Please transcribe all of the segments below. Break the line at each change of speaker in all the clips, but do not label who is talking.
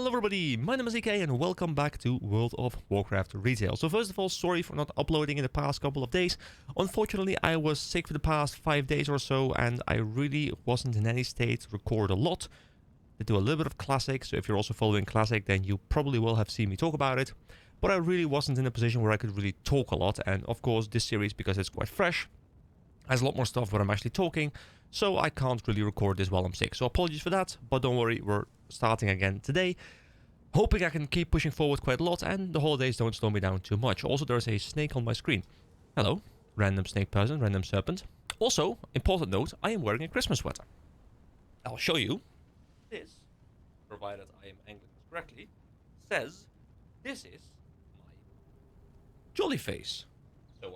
Hello everybody, my name is EK and welcome back to World of Warcraft Retail. So first of all, sorry for not uploading in the past couple of days. Unfortunately, I was sick for the past 5 days or so and I really wasn't in any state to record a lot. I do a little bit of Classic, so if you're also following Classic, then you probably will have seen me talk about it. But I really wasn't in a position where I could really talk a lot, and of course this series, because it's quite fresh, has a lot more stuff where I'm actually talking, so I can't really record this while I'm sick. So apologies for that, but don't worry, we're starting again today. Hoping I can keep pushing forward quite a lot and the holidays don't slow me down too much. Also, there's a snake on my screen. Hello, random snake person, random serpent. Also, important note, I am wearing a Christmas sweater. I'll show you. This, provided I am angling this correctly, says this is my jolly face. So,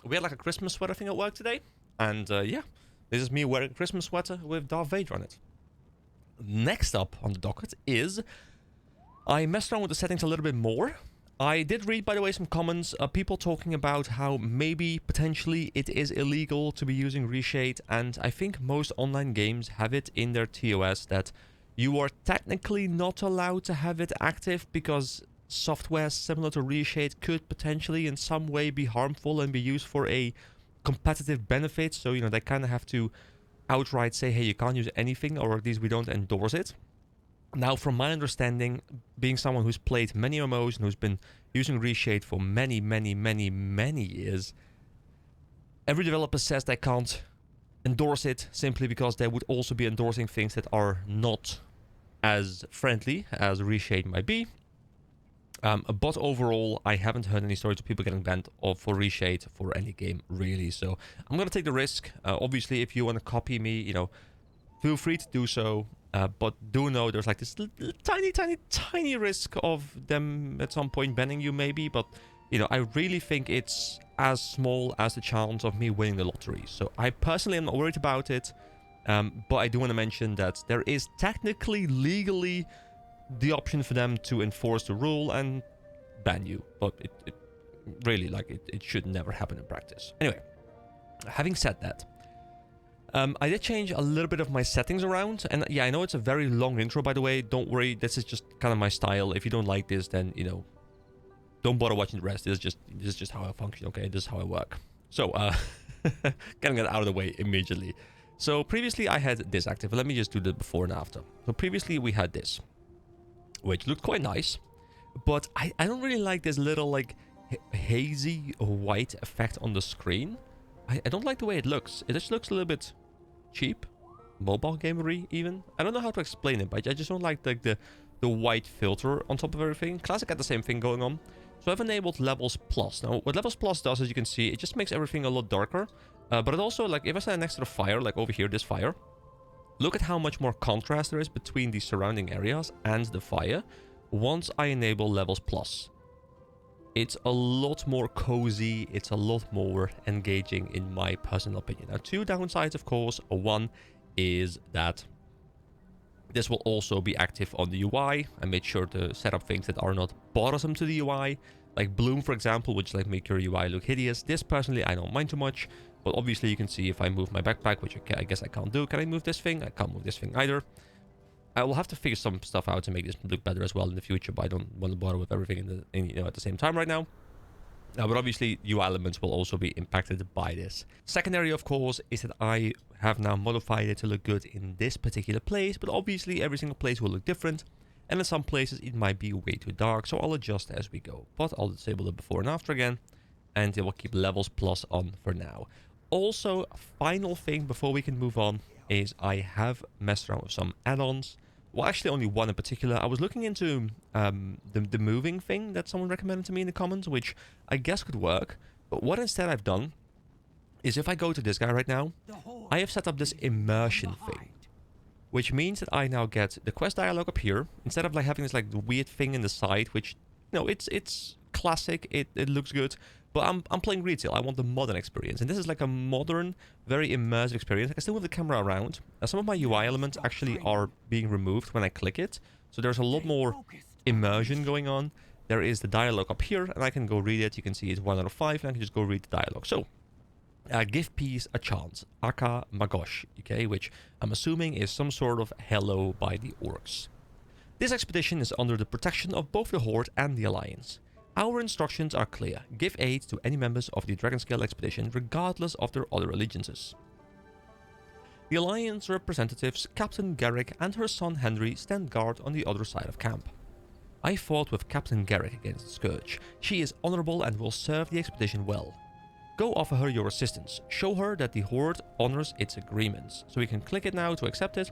we had like a Christmas sweater thing at work today. And yeah, this is me wearing a Christmas sweater with Darth Vader on it. Next up on the docket is I messed around with the settings a little bit more. I did read, by the way, some comments, people talking about how maybe, potentially, it is illegal to be using reshade, and I think most online games have it in their TOS that you are technically not allowed to have it active because software similar to reshade could potentially in some way be harmful and be used for a competitive benefit. So, you know, they kind of have to outright say, hey, you can't use anything, or at least we don't endorse it. Now, from my understanding, being someone who's played many MMOs and who's been using reshade for many years, every developer says they can't endorse it simply because they would also be endorsing things that are not as friendly as reshade might be. But overall, I haven't heard any stories of people getting banned for reshade for any game, really. So I'm going to take the risk. Obviously, if you want to copy me, you know, feel free to do so. But do know there's like this tiny risk of them at some point banning you, maybe. But, you know, I really think it's as small as the chance of me winning the lottery. So I personally am not worried about it. But I do want to mention that there is technically, legally, the option for them to enforce the rule and ban you. But it really, like, it should never happen in practice. Anyway, having said that, I did change a little bit of my settings around, and yeah, I know it's a very long intro, by the way. Don't worry, this is just kind of my style. If you don't like this, then, you know, don't bother watching the rest. This is just how I function, okay? This is how I work. So, getting it out of the way immediately. So, previously I had this active. Let me just do the before and after. So, previously we had this, which looked quite nice, but I don't really like this little, like, hazy white effect on the screen. I don't like the way it looks. It just looks a little bit cheap, mobile gamery even. I don't know how to explain it, but I just don't like the white filter on top of everything. Classic had the same thing going on. So I've enabled Levels Plus. Now, what Levels Plus does, as you can see, it just makes everything a lot darker. But it also, like, if I stand next to the fire, like over here, this fire, look at how much more contrast there is between the surrounding areas and the fire once I enable Levels Plus. It's a lot more cozy, it's a lot more engaging in my personal opinion. Now, two downsides, of course. One is that this will also be active on the UI. I made sure to set up things that are not bothersome to the UI, like Bloom, for example, which like make your UI look hideous. This, personally, I don't mind too much, but obviously you can see if I move my backpack, which I guess I can't do. Can I move this thing? I can't move this thing either. I will have to figure some stuff out to make this look better as well in the future, but I don't want to bother with everything you know, at the same time right now. But obviously, UI elements will also be impacted by this. Secondary, of course, is that I have now modified it to look good in this particular place, but obviously every single place will look different, and in some places it might be way too dark, so I'll adjust as we go. But I'll disable the before and after again, and it will keep Levels Plus on for now. Also, final thing before we can move on is I have messed around with some add-ons. Well, actually only one in particular. I was looking into the moving thing that someone recommended to me in the comments, which I guess could work. But what instead I've done is if I go to this guy right now, I have set up this immersion thing, which means that I now get the quest dialogue up here instead of like having this like weird thing in the side, which, you know, it's classic, it looks good. But I'm playing retail. I want the modern experience. And this is like a modern, very immersive experience. I can still move the camera around. Some of my UI elements actually are being removed when I click it. So there's a lot more immersion going on. There is the dialogue up here, and I can go read it. You can see it's 1 out of 5, and I can just go read the dialogue. So, give peace a chance. Aka Magosh, okay? Which I'm assuming is some sort of hello by the orcs. This expedition is under the protection of both the Horde and the Alliance. Our instructions are clear. Give aid to any members of the Dragonscale expedition regardless of their other allegiances. The Alliance representatives, Captain Garrick and her son Henry, stand guard on the other side of camp. I fought with Captain Garrick against Scourge. She is honorable and will serve the expedition well. Go offer her your assistance. Show her that the Horde honors its agreements. So we can click it now to accept it.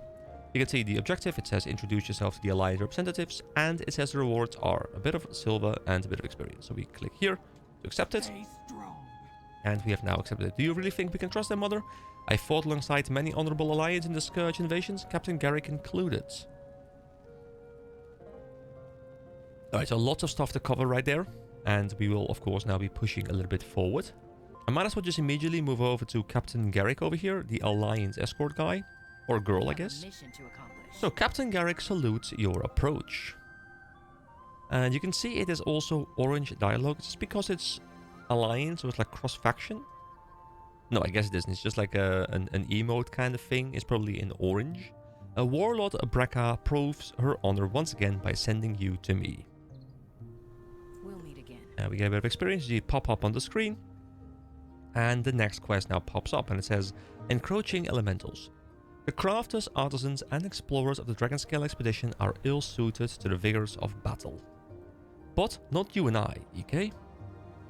You can see the objective. It says introduce yourself to the Alliance representatives, and it says the rewards are a bit of silver and a bit of experience. So we click here to accept it. And we have now accepted it. Do you really think we can trust them, Mother? I fought alongside many honorable Alliance in the Scourge invasions, Captain Garrick included. Alright, so lots of stuff to cover right there. And we will, of course, now be pushing a little bit forward. I might as well just immediately move over to Captain Garrick over here, the Alliance escort guy. Or girl, I guess. So, Captain Garrick salutes your approach. And you can see it is also orange dialogue. It's because it's Alliance, so it's like cross-faction. No, I guess it isn't. It's just like an emote kind of thing. It's probably in orange. A Warlord Brekka proves her honor once again by sending you to me.
We'll meet again.
We get a bit of experience. You pop up on the screen. And the next quest now pops up and it says, Encroaching Elementals. The crafters, artisans, and explorers of the Dragonscale expedition are ill-suited to the vigors of battle. But not you and I, EK.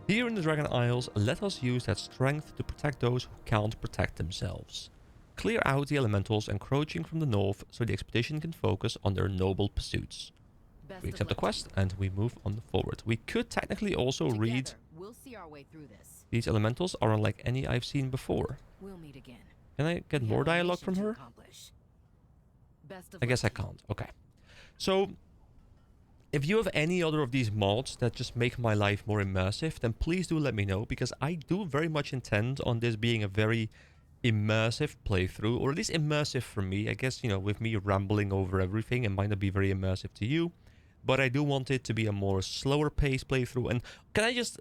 Here in the Dragon Isles, let us use that strength to protect those who can't protect themselves. Clear out the elementals encroaching from the north so the expedition can focus on their noble pursuits. We accept the quest and we move on forward. We could technically also read...
We'll see our way through this.
These elementals are unlike any I've seen before.
We'll meet again.
Can I get more dialogue from her? I guess I can't. Okay. So, if you have any other of these mods that just make my life more immersive, then please do let me know, because I do very much intend on this being a very immersive playthrough, or at least immersive for me. I guess, you know, with me rambling over everything, it might not be very immersive to you, but I do want it to be a more slower paced playthrough. And can I just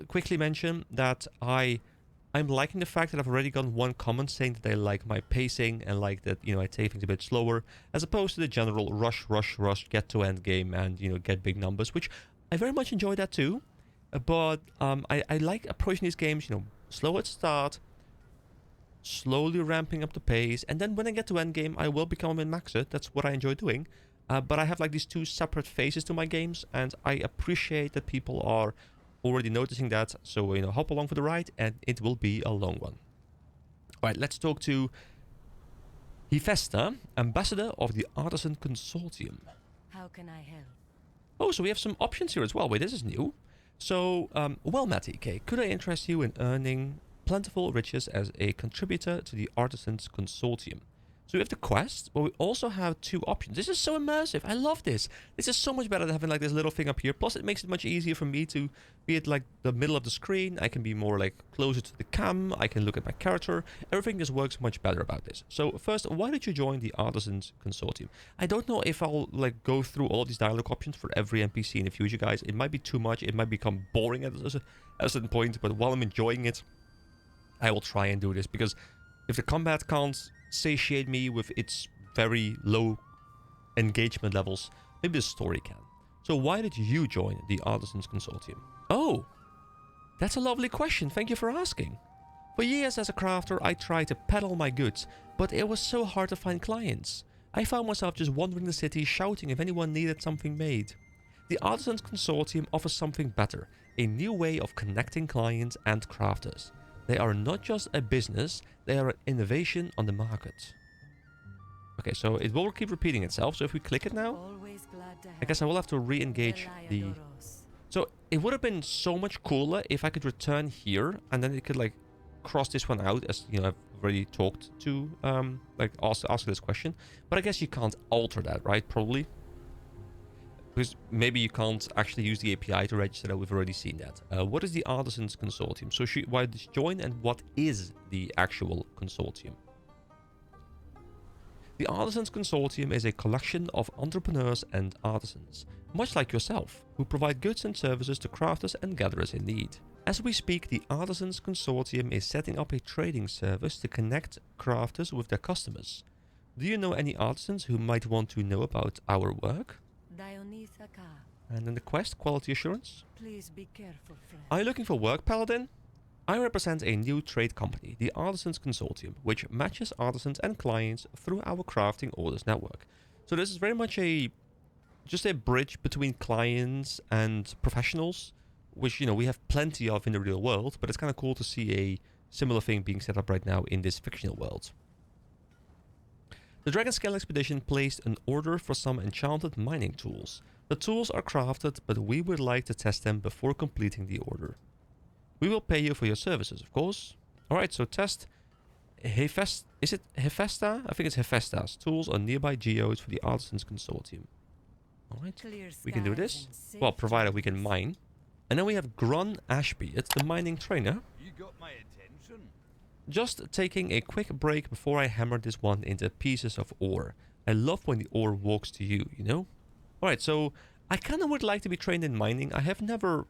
quickly mention that I'm liking the fact that I've already gotten one comment saying that they like my pacing and like that, you know, I take things a bit slower as opposed to the general rush, get to end game and, you know, get big numbers, which I very much enjoy that too. But I like approaching these games, you know, slow at start, slowly ramping up the pace, and then when I get to end game, I will become a min-maxer. That's what I enjoy doing. But I have like these two separate phases to my games, and I appreciate that people are already noticing that, so, you know, hop along for the ride, and it will be a long one. Alright, let's talk to Hephaestus, ambassador of the Artisan Consortium.
How can I help?
Oh, so we have some options here as well. Wait, this is new. So, well, Matt EK, could I interest you in earning plentiful riches as a contributor to the Artisans Consortium? So we have the quest, but we also have two options. This is so immersive. I love this. This is so much better than having like this little thing up here. Plus, it makes it much easier for me to be at like the middle of the screen. I can be more like closer to the cam. I can look at my character. Everything just works much better about this. So first, why did you join the Artisans Consortium? I don't know if I'll like go through all these dialogue options for every NPC in the future, guys. It might be too much. It might become boring at a certain point. But while I'm enjoying it, I will try and do this, because if the combat can't satiate me with its very low engagement levels, maybe the story can. So why did you join the Artisans Consortium? Oh, that's a lovely question. Thank you for asking. For years as a crafter, I tried to peddle my goods, but it was so hard to find clients. I found myself just wandering the city shouting if anyone needed something made. The Artisans Consortium offers something better, a new way of connecting clients and crafters. They are not just a business, they are an innovation on the market. Okay, so it will keep repeating itself, so if we click it now, I guess I will have to re-engage the... So it would have been so much cooler if I could return here, and then it could like cross this one out, as you know, I've already talked to, like ask this question. But I guess you can't alter that, right? Probably. Because maybe you can't actually use the API to register that. We've already seen that. What is the Artisans Consortium? So why did you join, and what is the actual consortium? The Artisans Consortium is a collection of entrepreneurs and artisans, much like yourself, who provide goods and services to crafters and gatherers in need. As we speak, the Artisans Consortium is setting up a trading service to connect crafters with their customers. Do you know any artisans who might want to know about our work?
Nisaka.
And then the quest, quality assurance.
Please be careful, friend.
Are you looking for work, Paladin? I represent a new trade company, the Artisans Consortium, which matches artisans and clients through our crafting orders network. So this is very much just a bridge between clients and professionals, which, you know, we have plenty of in the real world, but it's kind of cool to see a similar thing being set up right now in this fictional world. The Dragon Scale Expedition placed an order for some enchanted mining tools. The tools are crafted, but we would like to test them before completing the order. We will pay you for your services, of course. Alright, so test is it Hephaestus? I think it's Hephaestus. Tools on nearby geodes for the Artisans Consortium. Alright, we can do this. Well, provided we can mine. And then we have Grun Ashbeard, the mining trainer.
You got my attention.
Just taking a quick break before I hammer this one into pieces of ore. I love when the ore walks to you, you know? Alright, so I kind of would like to be trained in mining. I have never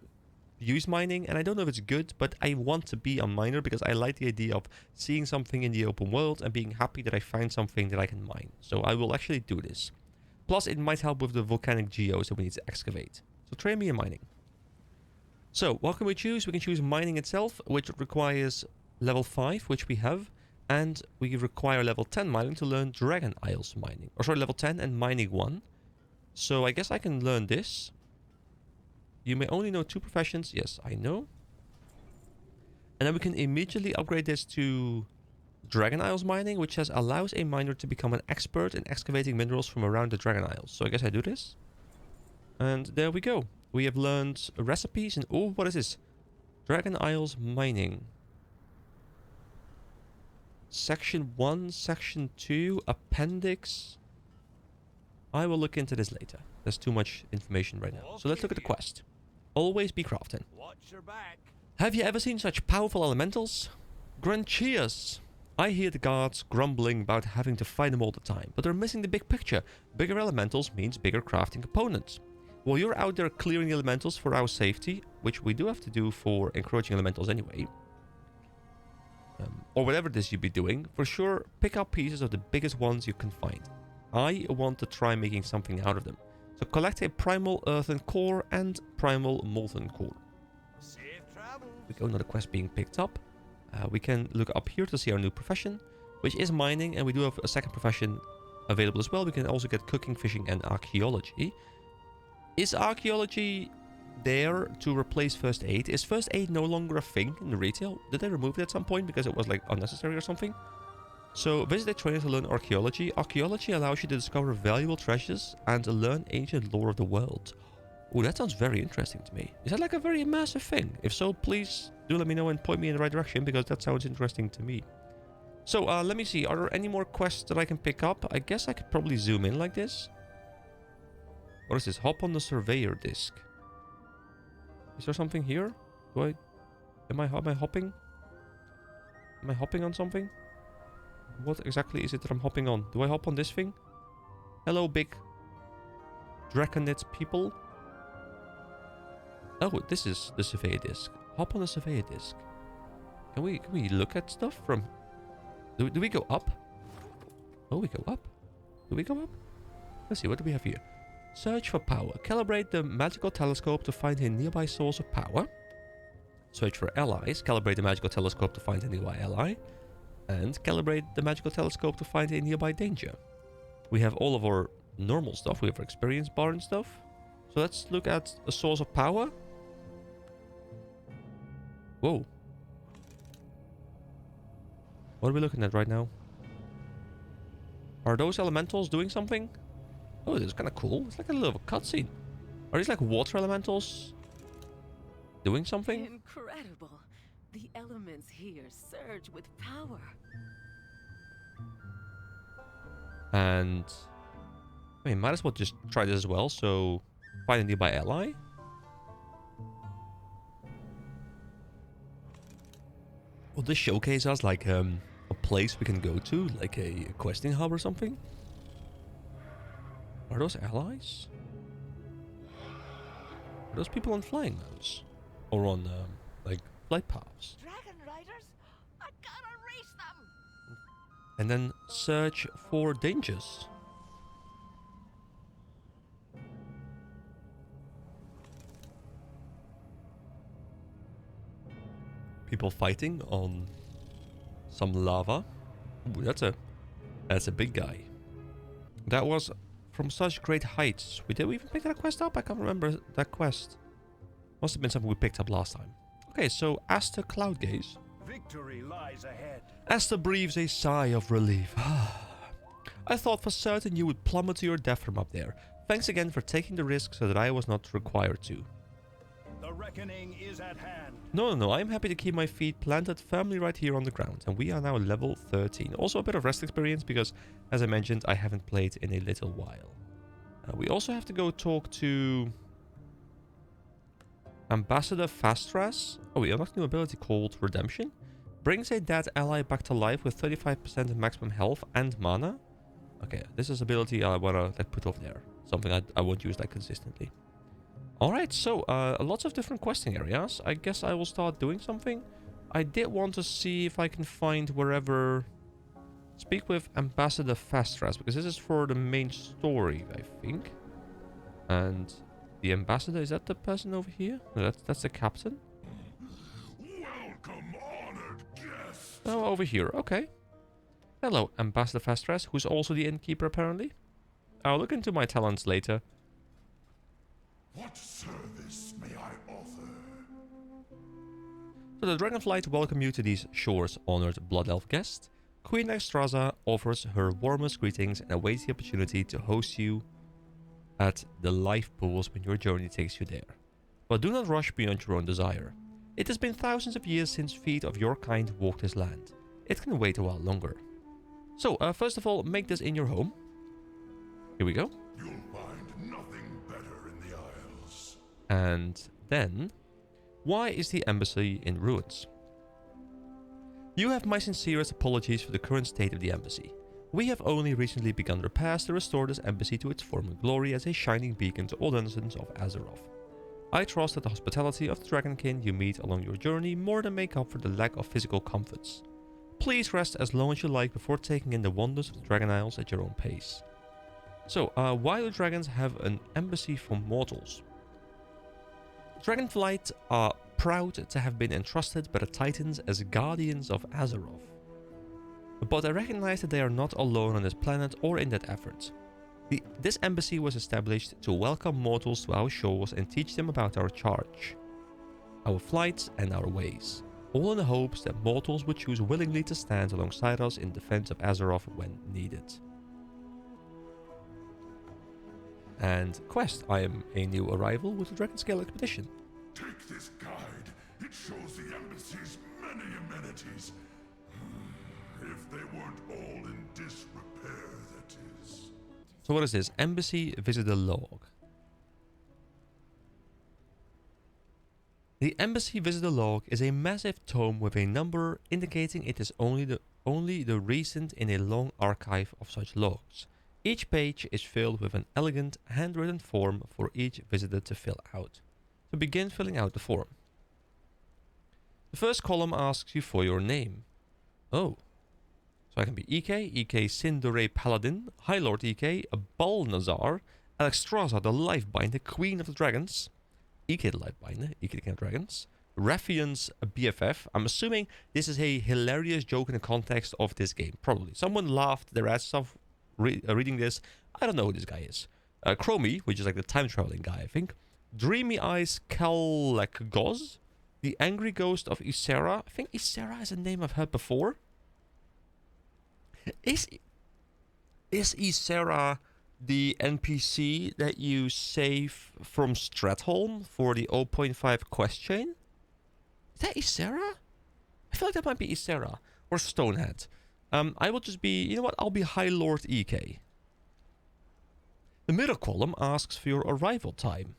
used mining, and I don't know if it's good, but I want to be a miner because I like the idea of seeing something in the open world and being happy that I find something that I can mine. So I will actually do this. Plus, it might help with the volcanic geos that we need to excavate. So train me in mining. So, what can we choose? We can choose mining itself, which requires level 5, which we have. And we require level 10 mining to learn Dragon Isles mining. Or sorry, level 10 and mining 1. So I guess I can learn this. You may only know 2 professions. Yes, I know. And then we can immediately upgrade this to Dragon Isles mining, which allows a miner to become an expert in excavating minerals from around the Dragon Isles. So I guess I do this. And there we go. We have learned recipes and... oh, what is this? Dragon Isles mining. Section 1, Section 2, Appendix. I will look into this later. There's too much information right now. So let's look at the quest. Always be crafting.
Watch your back.
Have you ever seen such powerful elementals? Grunchias. I hear the guards grumbling about having to fight them all the time, but they're missing the big picture. Bigger elementals means bigger crafting components. While you're out there clearing the elementals for our safety, which we do have to do for encroaching elementals anyway, or whatever it is you'd be doing, for sure pick up pieces of the biggest ones you can find. I want to try making something out of them. So collect a primal earthen core and primal molten core.
Safe travels.
We go, another quest being picked up. We can look up here to see our new profession, which is mining, and we do have a second profession available as well. We can also get cooking, fishing, and archaeology. Is archaeology there to replace first aid? Is first aid no longer a thing in the retail? Did they remove it at some point because it was like unnecessary or something? So visit a trainer to learn archaeology. Archaeology allows you to discover valuable treasures and learn ancient lore of the world. Oh, that sounds very interesting to me. Is that like a very immersive thing? If so, please do let me know and point me in the right direction, because that sounds interesting to me. So let me see. Are there any more quests that I can pick up? I guess I could probably zoom in like this. What is this? Hop on the surveyor disc. Is there something here? Am I hopping? Am I hopping on something? What exactly is it that I'm hopping on? Do I hop on this thing? Hello, big Draconid people. Oh, this is the surveyor disc. Hop on the surveyor disc. Can we look at stuff from... Do we go up? Oh, we go up. Do we go up? Let's see, what do we have here? Search for power. Calibrate the magical telescope to find a nearby source of power. Search for allies. Calibrate the magical telescope to find a nearby ally. And calibrate the magical telescope to find a nearby danger. We have all of our normal stuff. We have our experience bar and stuff. So let's look at a source of power. Whoa. What are we looking at right now? Are those elementals doing something? Oh, this is kind of cool. It's like a little cutscene. Are these like water elementals doing something?
Incredible. The elements here surge with power.
And I mean, might as well just try this as well. So find a nearby ally. Will this showcase us like a place we can go to, like a questing hub or something? Are those allies? Are those people on flying modes? Or on like flight paths?
Dragon riders? I gotta race them!
And then search for dangers. People fighting on some lava. Ooh, that's a big guy. That was from such great heights. Did we even pick that quest up? I can't remember that quest. Must have been something we picked up last time. Okay, so Asta Cloudgaze.
Victory lies ahead.
Asta breathes a sigh of relief. I thought for certain you would plummet to your death from up there. Thanks again for taking the risk so that I was not required to.
The reckoning is at hand.
No, I'm happy to keep my feet planted firmly right here on the ground. And we are now level 13. Also a bit of rest experience because, as I mentioned, I haven't played in a little while. We also have to go talk to Ambassador Fastras. Oh, we unlocked a new ability called Redemption. Brings a dead ally back to life with 35% of maximum health and mana. Okay, this is ability I wanna put over there. Something I won't use that consistently. Alright, so lots of different questing areas. I guess I will start doing something. I did want to see if I can find wherever... Speak with Ambassador Fastras, because this is for the main story, I think. And the ambassador, is that the person over here? No, that's the captain.
Welcome, honored guest.
Oh, over here, okay. Hello, Ambassador Fastras, who's also the innkeeper apparently. I'll look into my talents later.
What service may I offer?
So the Dragonflight welcome you to these shores, honored Blood Elf guest. Queen Extraza offers her warmest greetings and awaits the opportunity to host you at the life pools when your journey takes you there. But do not rush beyond your own desire. It has been thousands of years since feet of your kind walked this land. It can wait a while longer. So, first of all, make this in your home. Here we go.
You'll find nothing better in the Isles.
And then, why is the embassy in ruins? You have my sincerest apologies for the current state of the embassy. We have only recently begun repairs to restore this embassy to its former glory as a shining beacon to all denizens of Azeroth. I trust that the hospitality of the Dragonkin you meet along your journey more than make up for the lack of physical comforts. Please rest as long as you like before taking in the wonders of the Dragon Isles at your own pace. So, why do dragons have an embassy for mortals? Dragonflight are proud to have been entrusted by the Titans as guardians of Azeroth. But I recognize that they are not alone on this planet or in that effort. This embassy was established to welcome mortals to our shores and teach them about our charge, our flights and our ways, all in the hopes that mortals would choose willingly to stand alongside us in defense of Azeroth when needed. And quest, I am a new arrival with the Dragonscale expedition.
Take this guide. It shows the embassy's many amenities. If they weren't all in disrepair, that is.
So what is this? Embassy Visitor Log. The Embassy Visitor Log is a massive tome with a number indicating it is only the recent in a long archive of such logs. Each page is filled with an elegant handwritten form for each visitor to fill out. So begin filling out the form. The first column asks you for your name. Oh. So I can be EK Sindore Paladin, High Lord EK, Balnazar, Alexstrasza the Lifebinder, Queen of the Dragons, EK the Lifebinder, EK the King of Dragons, Raffian's BFF. I'm assuming this is a hilarious joke in the context of this game. Probably. Someone laughed their ass off reading this. I don't know who this guy is. Chromie, which is like the time traveling guy, I think. Dreamy Eyes Kalekgoz, the Angry Ghost of Ysera. I think Ysera is a name I've heard before. Is Ysera the NPC that you save from Stratholm for the 0.5 quest chain? Is that Ysera? I feel like that might be Ysera or Stonehead. I will just be, you know what, I'll be High Lord EK. The middle column asks for your arrival time.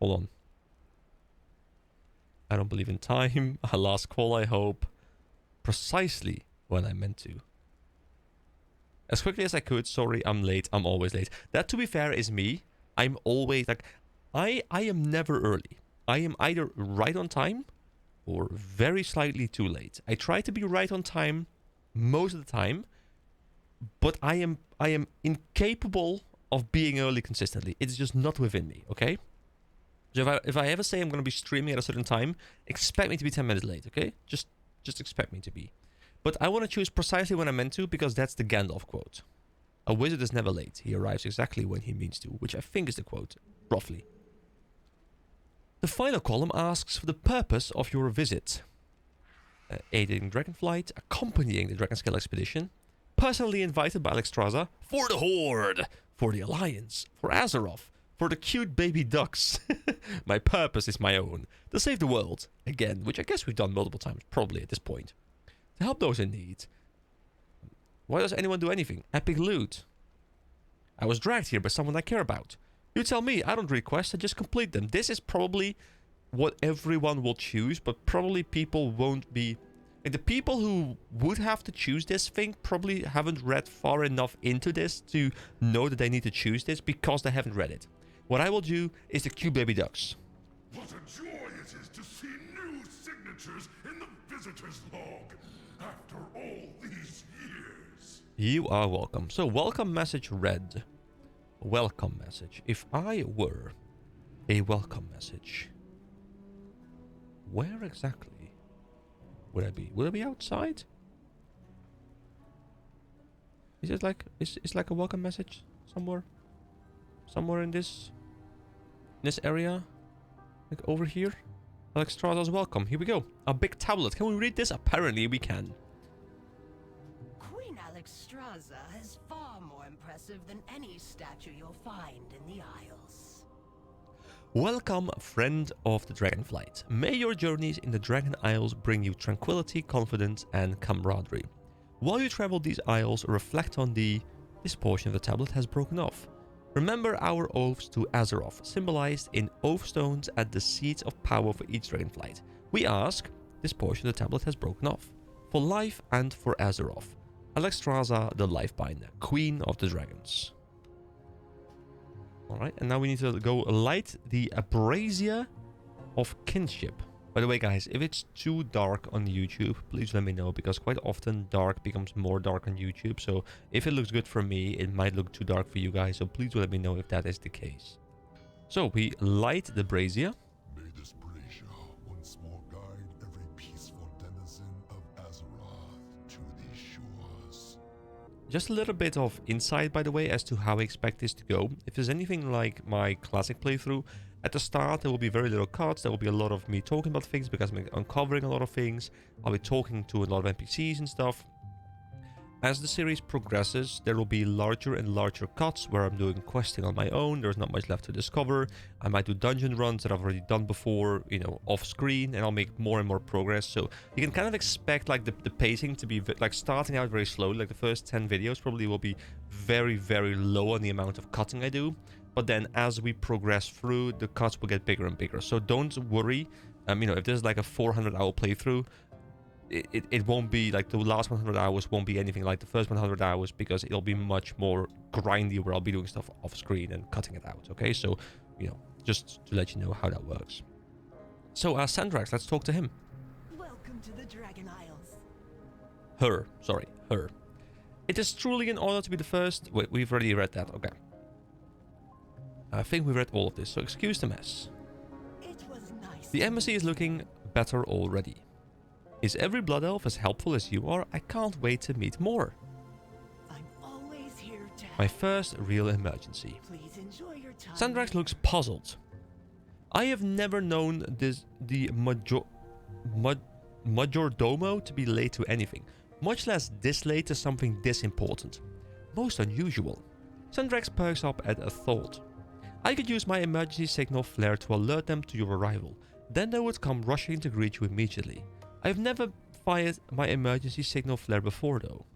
Hold on. I don't believe in time. A last call, I hope. Precisely when I meant to. As quickly as I could. Sorry, I'm late. I'm always late. That, to be fair, is me. I'm always like... I am never early. I am either right on time or very slightly too late. I try to be right on time most of the time, but I am incapable of being early consistently. It's just not within me, okay? So if I ever say I'm going to be streaming at a certain time, expect me to be 10 minutes late, okay? Just expect me to be. But I want to choose precisely when I'm meant to, because that's the Gandalf quote. A wizard is never late. He arrives exactly when he means to, which I think is the quote, roughly. The final column asks for the purpose of your visit. Aiding Dragonflight, accompanying the Dragonscale expedition, personally invited by Alexstrasza, for the Horde, for the Alliance, for Azeroth, for the cute baby ducks. My purpose is my own, to save the world, again, which I guess we've done multiple times, probably at this point. To help those in need. Why does anyone do anything? Epic loot. I was dragged here by someone I care about. You tell me, I don't request, I just complete them. This is probably what everyone will choose, but probably people won't be... Like, the people who would have to choose this thing probably haven't read far enough into this to know that they need to choose this because they haven't read it. What I will do is the cute baby ducks.
What a joy it is to see new signatures in the visitor's log after all these years.
You are welcome. So, welcome message read. Welcome message. If I were a welcome message, where exactly would I be? Would I be outside? Is it like is like a welcome message somewhere? Somewhere in this area? Like over here? Alexstrasza's welcome. Here we go. A big tablet. Can we read this? Apparently we can.
Queen Alexstrasza is far more impressive than any statue you'll find in the Isles.
Welcome, friend of the Dragonflight. May your journeys in the Dragon Isles bring you tranquility, confidence, and camaraderie. While you travel these isles, reflect on this portion of the tablet has broken off. Remember our oaths to Azeroth, symbolized in oath stones at the seats of power for each Dragonflight. We ask, this portion of the tablet has broken off, for life and for Azeroth. Alexstrasza, the Lifebinder, Queen of the Dragons. Alright, and now we need to go light the Abrasia of Kinship. By the way, guys, if it's too dark on YouTube, please let me know, because quite often dark becomes more dark on YouTube. So if it looks good for me, it might look too dark for you guys. So please let me know if that is the case. So we light the Brazier.
May this brazier once more guide every peaceful denizen of Azeroth to these shores.
Just a little bit of insight, by the way, as to how I expect this to go. If there's anything like my classic playthrough, at the start there will be very little cuts. There will be a lot of me talking about things because I'm uncovering a lot of things. I'll be talking to a lot of NPCs and stuff. As the series progresses, there will be larger and larger cuts where I'm doing questing on my own. There's not much left to discover. I might do dungeon runs that I've already done before, you know, off screen, and I'll make more and more progress. So you can kind of expect like the pacing to be like starting out very slowly. Like the first 10 videos probably will be very, very low on the amount of cutting I do. But then as we progress through, the cuts will get bigger and bigger. So don't worry. You know, if there's like a 400-hour playthrough, it won't be like the last 100 hours won't be anything like the first 100 hours, because it'll be much more grindy where I'll be doing stuff off screen and cutting it out. Okay, so, you know, just to let you know how that works. So, Sandrax, let's talk to him.
Welcome to the Dragon Isles.
Her. It is truly an honor to be the first. Wait, we've already read that. Okay. I think we read all of this, so excuse the mess.
It was nice.
The embassy is looking better already. Is every blood elf as helpful as you are? I can't wait to meet more.
I'm always here to help.
My first real emergency.
Please enjoy your time.
Sandrax looks puzzled. I have never known the majordomo to be late to anything, much less this late to something this important. Most unusual. Sandrax perks up at a thought. I could use my emergency signal flare to alert them to your arrival. Then they would come rushing to greet you immediately. I've never fired my emergency signal flare before, though.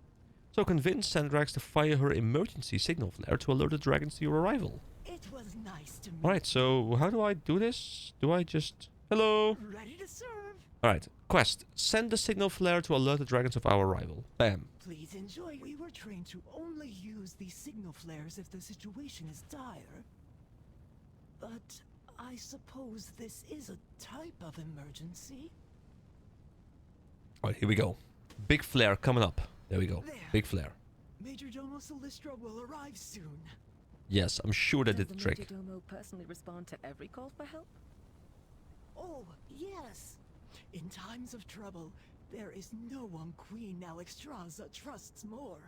So convince Sandrax to fire her emergency signal flare to alert the dragons to your arrival.
It was nice to meet
Alright, so how do I do this? Do I just... Hello?
you. Ready to serve.
Alright, quest. Send the signal flare to alert the dragons of our arrival. Bam.
Please enjoy. We were trained to only use these signal flares if the situation is dire. But I suppose this is a type of emergency.
Alright, here we go. Big flare coming up. There we go.
There.
Big flare.
Major Domo Solistra will arrive soon.
Yes, I'm sure that
Does
did the
the
trick.
Majordomo personally respond to every call for help?
Oh, yes. In times of trouble, there is no one Queen Alexstrasza trusts more.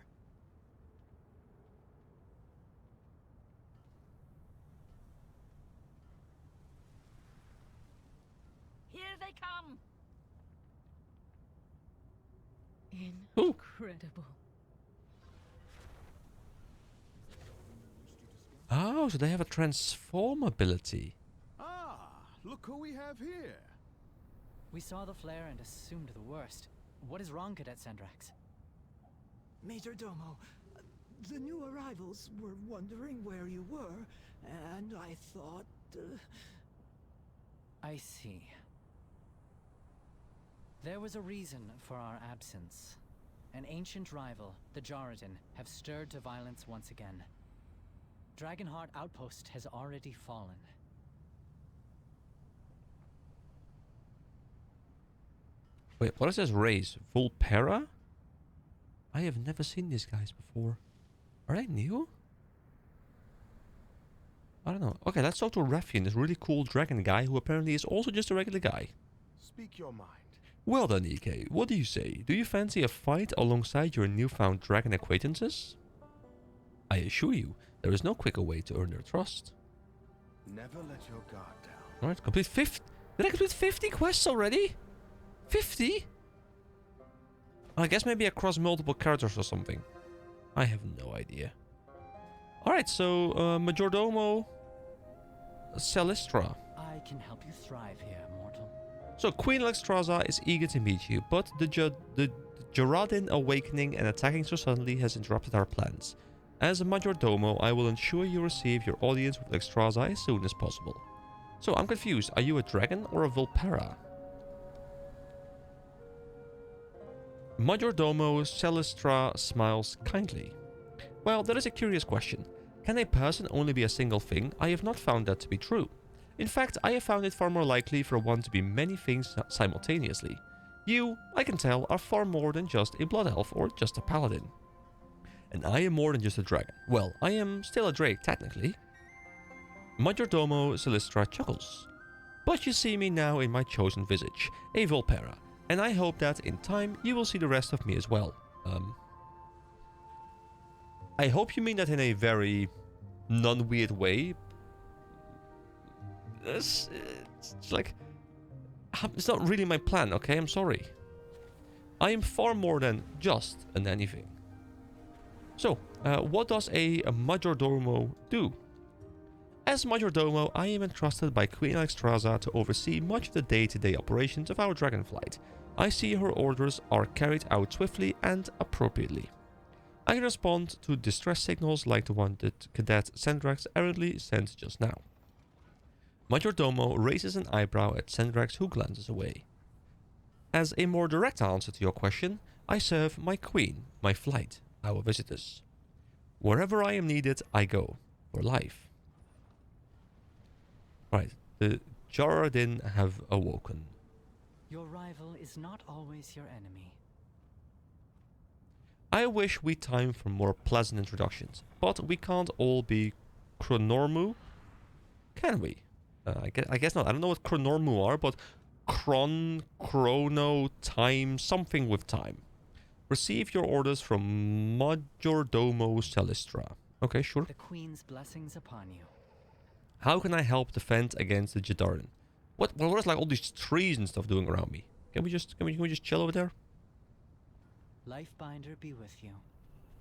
Here they come!
Ooh.
Incredible.
Oh, so they have a transform ability.
Ah, look who we have here.
We saw the flare and assumed the worst. What is wrong, Cadet Sendrax?
Majordomo, the new arrivals were wondering where you were, and I thought...
I see. There was a reason for our absence. An ancient rival, the Jaredin, have stirred to violence once again. Dragonheart Outpost has already fallen.
Wait, what is this race? Volpera? I have never seen these guys before. Are they new? I don't know. Okay, let's talk to Raffian, this really cool dragon guy who apparently is also just a regular guy.
Speak your mind.
Well then, EK, what do you say? Do you fancy a fight alongside your newfound dragon acquaintances? I assure you, there is no quicker way to earn their trust.
Never let your guard down.
Alright, complete 50. Did I complete 50 quests already? 50? I guess maybe across multiple characters or something. I have no idea. Alright, so Majordomo Celistra.
I can help you thrive here, mortal.
So Queen Alexstrasza is eager to meet you, but the Jaradin awakening and attacking so suddenly has interrupted our plans. As a Majordomo, I will ensure you receive your audience with Alexstrasza as soon as possible. So I'm confused, are you a dragon or a Volpera? Majordomo Celistra smiles kindly. Well, that is a curious question. Can a person only be a single thing? I have not found that to be true. In fact, I have found it far more likely for one to be many things simultaneously. You, I can tell, are far more than just a blood elf or just a paladin. And I am more than just a dragon. Well, I am still a drake, technically. Majordomo Celistra chuckles. But you see me now in my chosen visage, a Volpera, and I hope that in time you will see the rest of me as well. I hope you mean that in a very non-weird way. It's like... It's not really my plan, okay? I'm sorry. I am far more than just an anything. So, what does a Majordomo do? As Majordomo, I am entrusted by Queen Alexstrasza to oversee much of the day-to-day operations of our dragonflight. I see her orders are carried out swiftly and appropriately. I can respond to distress signals like the one that Cadet Sendrax errantly sent just now. Majordomo raises an eyebrow at Sendrax, who glances away. As a more direct answer to your question, I serve my queen, my flight, our visitors. Wherever I am needed, I go, for life. Right, the Jaradin have awoken.
Your rival is not always your enemy.
I wish we time for more pleasant introductions, but we can't all be Chronormu, can we? I guess not. I don't know what Chronormu are, but Chrono, time, something with time. Receive your orders from Majordomo Celistra. Okay, sure.
The Queen's blessings upon you.
How can I help defend against the Jadarin? What is like all these trees and stuff doing around me? Can we just chill over there?
Lifebinder be with you.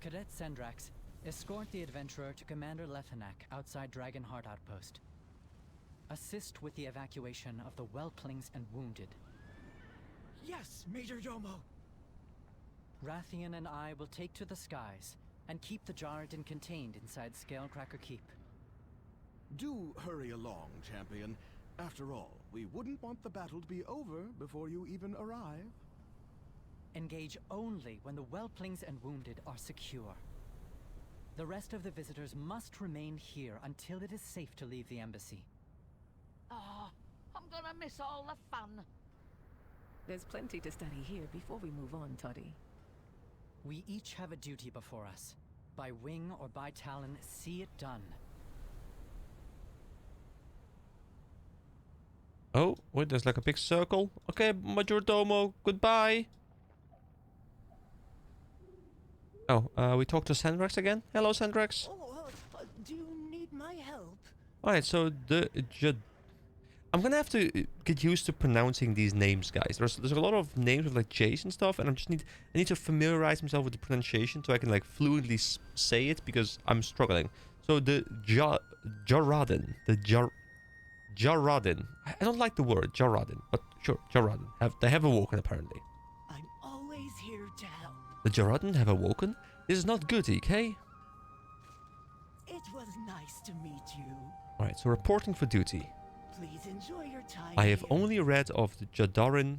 Cadet Sendrax, escort the adventurer to Commander Lethanak outside Dragonheart Outpost. Assist with the evacuation of the whelplings and wounded.
Yes, Majordomo!
Rathian and I will take to the skies and keep the Jaredin contained inside Scalecracker Keep.
Do hurry along, champion. After all, we wouldn't want the battle to be over before you even arrive.
Engage only when the whelplings and wounded are secure. The rest of the visitors must remain here until it is safe to leave the embassy.
Oh, I'm gonna miss all the fun.
There's plenty to study here before we move on, Toddy.
We each have a duty before us. By wing or by talon, see it done.
Oh, wait, there's like a big circle. Okay, Majordomo, goodbye. Oh, we talked to Sandrax again. Hello, Sandrax.
Oh, do you need my help?
Alright, so I'm gonna have to get used to pronouncing these names, guys. There's a lot of names with like J's and stuff, and I need to familiarize myself with the pronunciation so I can like fluently say it because I'm struggling. So the Jaradin, Jaradin. I don't like the word Jaradin, but sure, Jaradin. They have awoken apparently.
I'm always here to help.
The Jaradin have awoken? This is not good, EK.
It was nice to meet you.
Alright, so reporting for duty.
Please enjoy your time.
I have
here.
only read of the Jaradin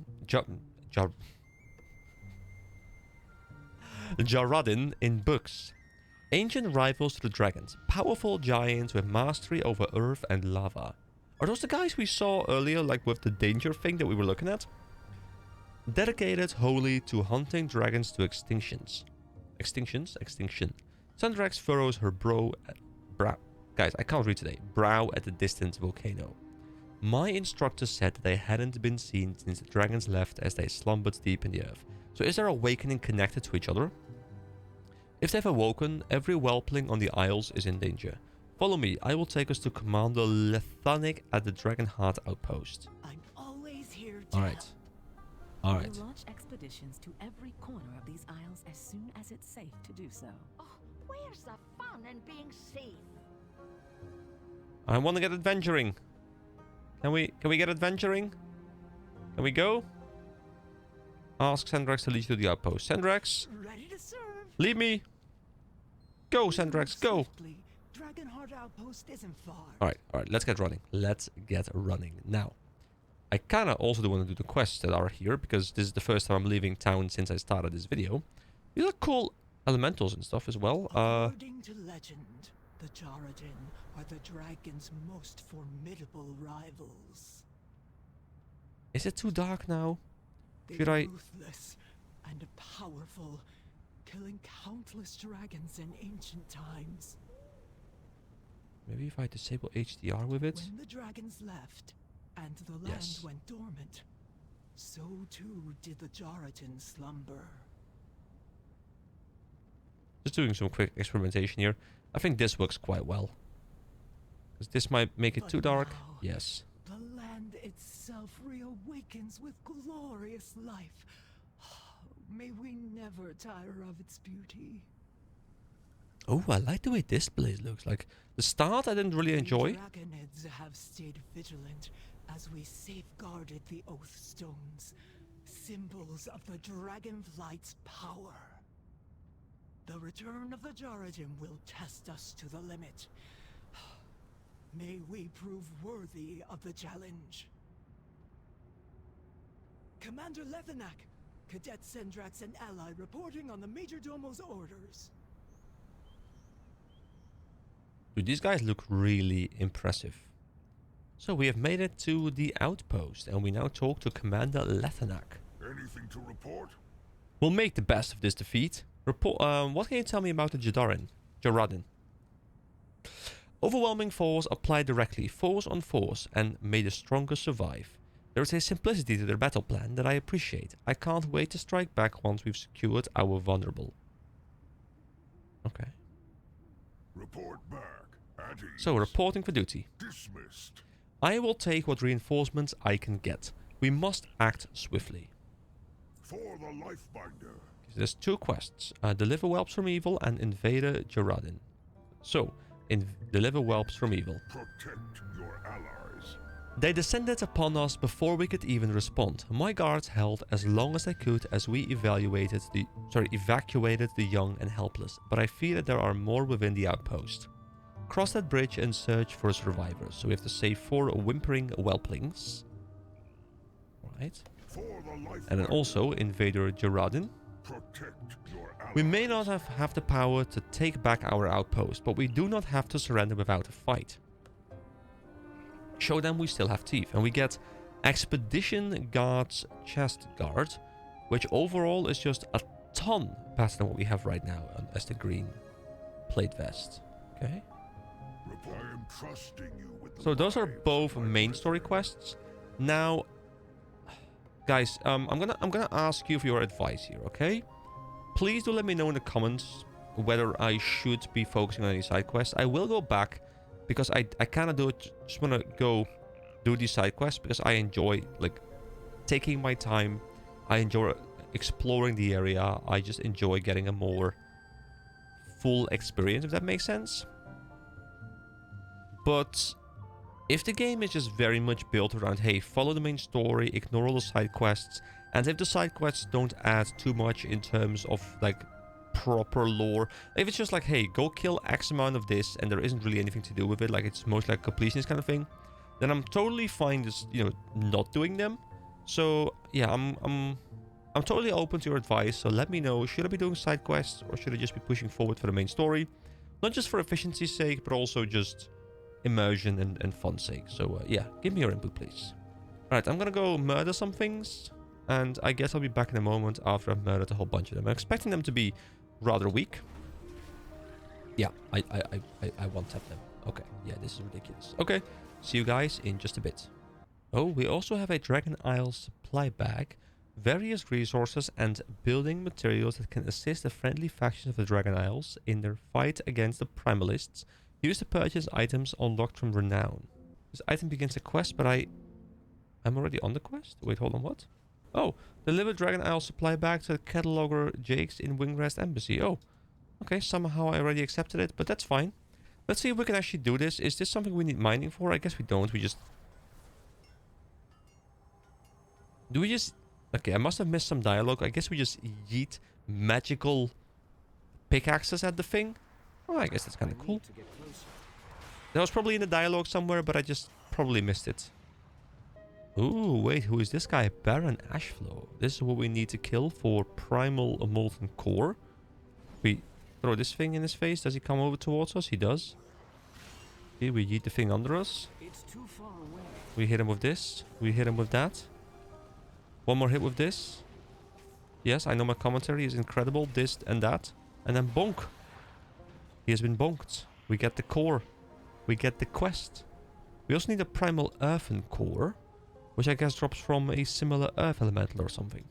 in books. Ancient rivals to the dragons. Powerful giants with mastery over earth and lava. Are those the guys we saw earlier, like with the danger thing that we were looking at? Dedicated wholly to hunting dragons to extinctions. Extinction. Sandrax furrows her brow. Guys, I can't read today. Brow at the distant volcano. My instructor said that they hadn't been seen since the dragons left as they slumbered deep in the earth. So is their awakening connected to each other? If they've awoken, every whelpling on the Isles is in danger. Follow me, I will take us to Commander Lethanic at the Dragonheart outpost.
I'm always here to
Alright.
help.
Alright.
We'll launch expeditions to every corner of these isles as soon as it's safe to do so.
Oh, where's the fun in being safe?
I want to get adventuring. Can we get adventuring? Can we go? Ask Sandrax to lead you to the outpost. Sandrax,
Ready to serve.
lead me. Go, Sandrax, go.
Swiftly. Dragonheart Outpost isn't far.
Alright, let's get running. Let's get running. Now, I kinda also do want to do the quests that are here, because this is the first time I'm leaving town since I started this video. These are cool elementals and stuff as well.
According to legend, the Jaradin are the dragon's most formidable rivals.
Is it too dark now?
They
Should
are
I...
ruthless and powerful, killing countless dragons in ancient times.
Maybe if I disable HDR with it?
When the dragons left and the land
Yes.
went dormant, so too did the Jaradin slumber.
Just doing some quick experimentation here. I think this works quite well. Because this might make it
But
too dark.
now,
Yes.
the land itself reawakens with glorious life. May we never tire of its beauty.
Oh, I like the way this place looks. Like, the start I didn't really enjoy.
The dragonids have stayed vigilant as we safeguarded the Oath Stones, symbols of the Dragonflight's power. The return of the Jaradin will test us to the limit. May we prove worthy of the challenge. Commander Lethanac, Cadet Sendrax and ally reporting on the Majordomo's orders.
Dude, these guys look really impressive. So we have made it to the outpost, and we now talk to Commander Lethanac.
Anything to report?
We'll make the best of this defeat. What can you tell me about the Jaradin? Overwhelming force applied directly, force on force, and may the strongest survive. There is a simplicity to their battle plan that I appreciate. I can't wait to strike back once we've secured our vulnerable. Okay.
Report back. At ease.
So, reporting for duty.
Dismissed.
I will take what reinforcements I can get. We must act swiftly.
For the Lifebinder.
There's two quests. Deliver whelps from evil and Invader Jaradin. So, deliver whelps from evil.
Protect your allies.
They descended upon us before we could even respond. My guards held as long as they could as we evacuated the young and helpless, but I fear that there are more within the outpost. Cross that bridge and search for survivors. So we have to save 4 whimpering whelplings. Right.
For the Lifebinder.
And then also Invader Jaradin.
Protect your allies.
We may not have the power to take back our outpost, but we do not have to surrender without a fight. Show them we still have teeth, and we get Expedition Guard's Chest Guard, which overall is just a ton better than what we have right now as the green plate vest. Okay.
I am trusting you with the
So those are
lives
both
of my
main story
brethren.
quests. Now, guys, I'm gonna ask you for your advice here, okay? Please do let me know in the comments whether I should be focusing on any side quests. I will go back because I kind of just want to go do these side quests because I enjoy like taking my time. I enjoy exploring the area. I just enjoy getting a more full experience, if that makes sense. But if the game is just very much built around, hey, follow the main story, ignore all the side quests, and if the side quests don't add too much in terms of like proper lore, if it's just like, hey, go kill X amount of this and there isn't really anything to do with it, like it's mostly like completionist kind of thing, then I'm totally fine just, you know, not doing them. So yeah, I'm totally open to your advice. So let me know, should I be doing side quests or should I just be pushing forward for the main story? Not just for efficiency's sake, but also just immersion and fun sake. So yeah, give me your input, please. Alright, I'm gonna go murder some things, and I guess I'll be back in a moment after I've murdered a whole bunch of them. I'm expecting them to be rather weak. Yeah, I one-tap them. Okay, yeah, this is ridiculous. Okay, see you guys in just a bit. Oh, we also have a Dragon Isle supply bag, various resources and building materials that can assist the friendly factions of the Dragon Isles in their fight against the Primalists. Use to purchase items unlocked from Renown. This item begins a quest, but I'm already on the quest? Wait, hold on, what? Oh, deliver Dragon Isle supply bag to the cataloger Jakes in Wingrest Embassy. Oh, okay, somehow I already accepted it, but that's fine. Let's see if we can actually do this. Is this something we need mining for? I guess we don't. We just... Do we just... Okay, I must have missed some dialogue. I guess we just yeet magical pickaxes at the thing. Oh, I guess that's kind of cool. That was probably in the dialogue somewhere, but I just probably missed it. Ooh, wait, who is this guy? Baron Ashflow. This is what we need to kill for Primal Molten Core. We throw this thing in his face. Does he come over towards us? He does. Okay, we yeet the thing under us.
It's too far away.
We hit him with this. We hit him with that. One more hit with this. Yes, I know my commentary is incredible. This and that. And then bonk. He has been bonked. We get the core. We get the quest. We also need a primal earthen core, which I guess drops from a similar earth elemental or something.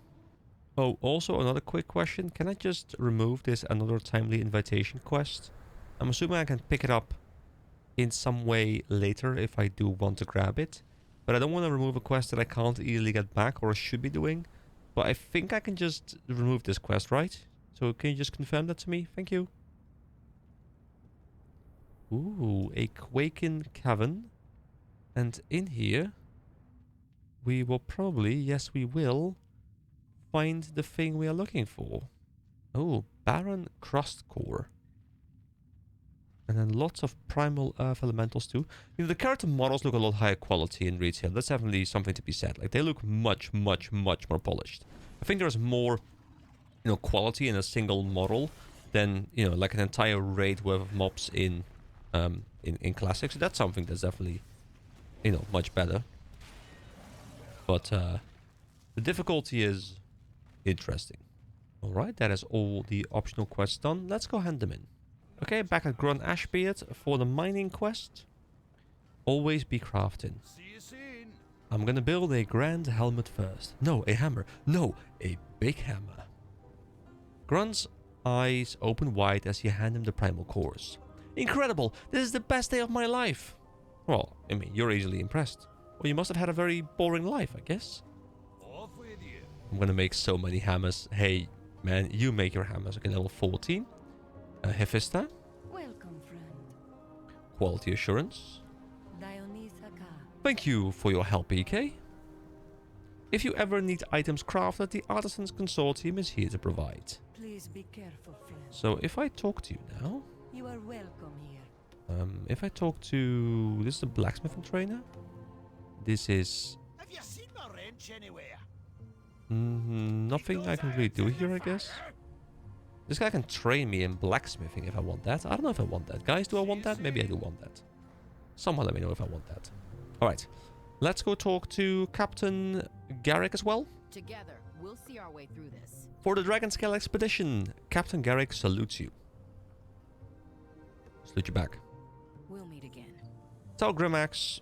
Oh, also another quick question. Can I just remove this another timely invitation quest? I'm assuming I can pick it up in some way later if I do want to grab it. But I don't want to remove a quest that I can't easily get back or should be doing. But I think I can just remove this quest, right? So can you just confirm that to me? Thank you. Ooh, a Quaken Cavern. And in here, we will probably, yes we will, find the thing we are looking for. Oh, Barren Crust Core. And then lots of primal earth elementals too. You know, the character models look a lot higher quality in retail. That's definitely something to be said. Like, they look much, much, much more polished. I think there's more, you know, quality in a single model than, you know, like an entire raid worth of mobs in Classic. So that's something that's definitely, you know, much better. But the difficulty is interesting. Alright, that is all the optional quests done. Let's go hand them in. Okay, back at Grun Ashbeard for the mining quest. Always be crafting.
See you soon.
I'm gonna build a grand helmet first. No, a hammer. No, a big hammer. Grun's eyes open wide as you hand him the primal cores. Incredible! This is the best day of my life! Well, I mean, you're easily impressed. Well, you must have had a very boring life, I guess.
Off with you.
I'm gonna make so many hammers. Hey, man, you make your hammers. Okay, level 14. Hephaestus.
Welcome, friend.
Quality assurance.
Dionysaka.
Thank you for your help, EK. If you ever need items crafted, the Artisans Consortium is here to provide.
Please be careful, friend.
So if I talk to you now...
You are welcome here.
if I talk to... This is a blacksmithing trainer. This is...
Have you seen my wrench anywhere?
nothing I can really do here, I guess. This guy can train me in blacksmithing if I want that. I don't know if I want that. Guys, do I want that? Maybe I do want that. Someone let me know if I want that. Alright. Let's go talk to Captain Garrick as well.
Together, we'll see our way through this.
For the Dragon Scale expedition, Captain Garrick salutes you. Salute you back.
We'll meet again.
Tell Grimax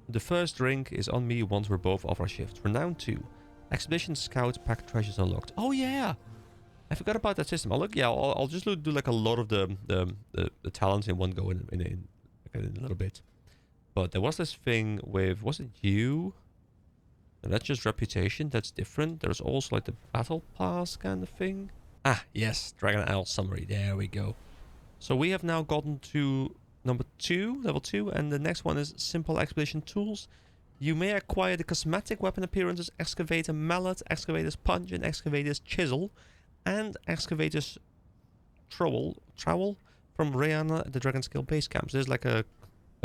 The first drink is on me once we're both off our shift. Renown 2. Expedition Scout Pack treasures unlocked. Oh yeah! I forgot about that system. I'll just do like a lot of the talents in one go in a little bit. But there was this thing with, was it you? And that's just reputation, that's different. There's also like the battle pass kind of thing. Ah, yes, Dragon Isle summary, there we go. So we have now gotten to number 2, level 2, and the next one is simple expedition tools. You may acquire the cosmetic weapon appearances Excavator Mallet, Excavator's Punch, and Excavator's Chisel, and Excavator's Trowel from Rihanna at the Dragon Scale base camp. So there's like a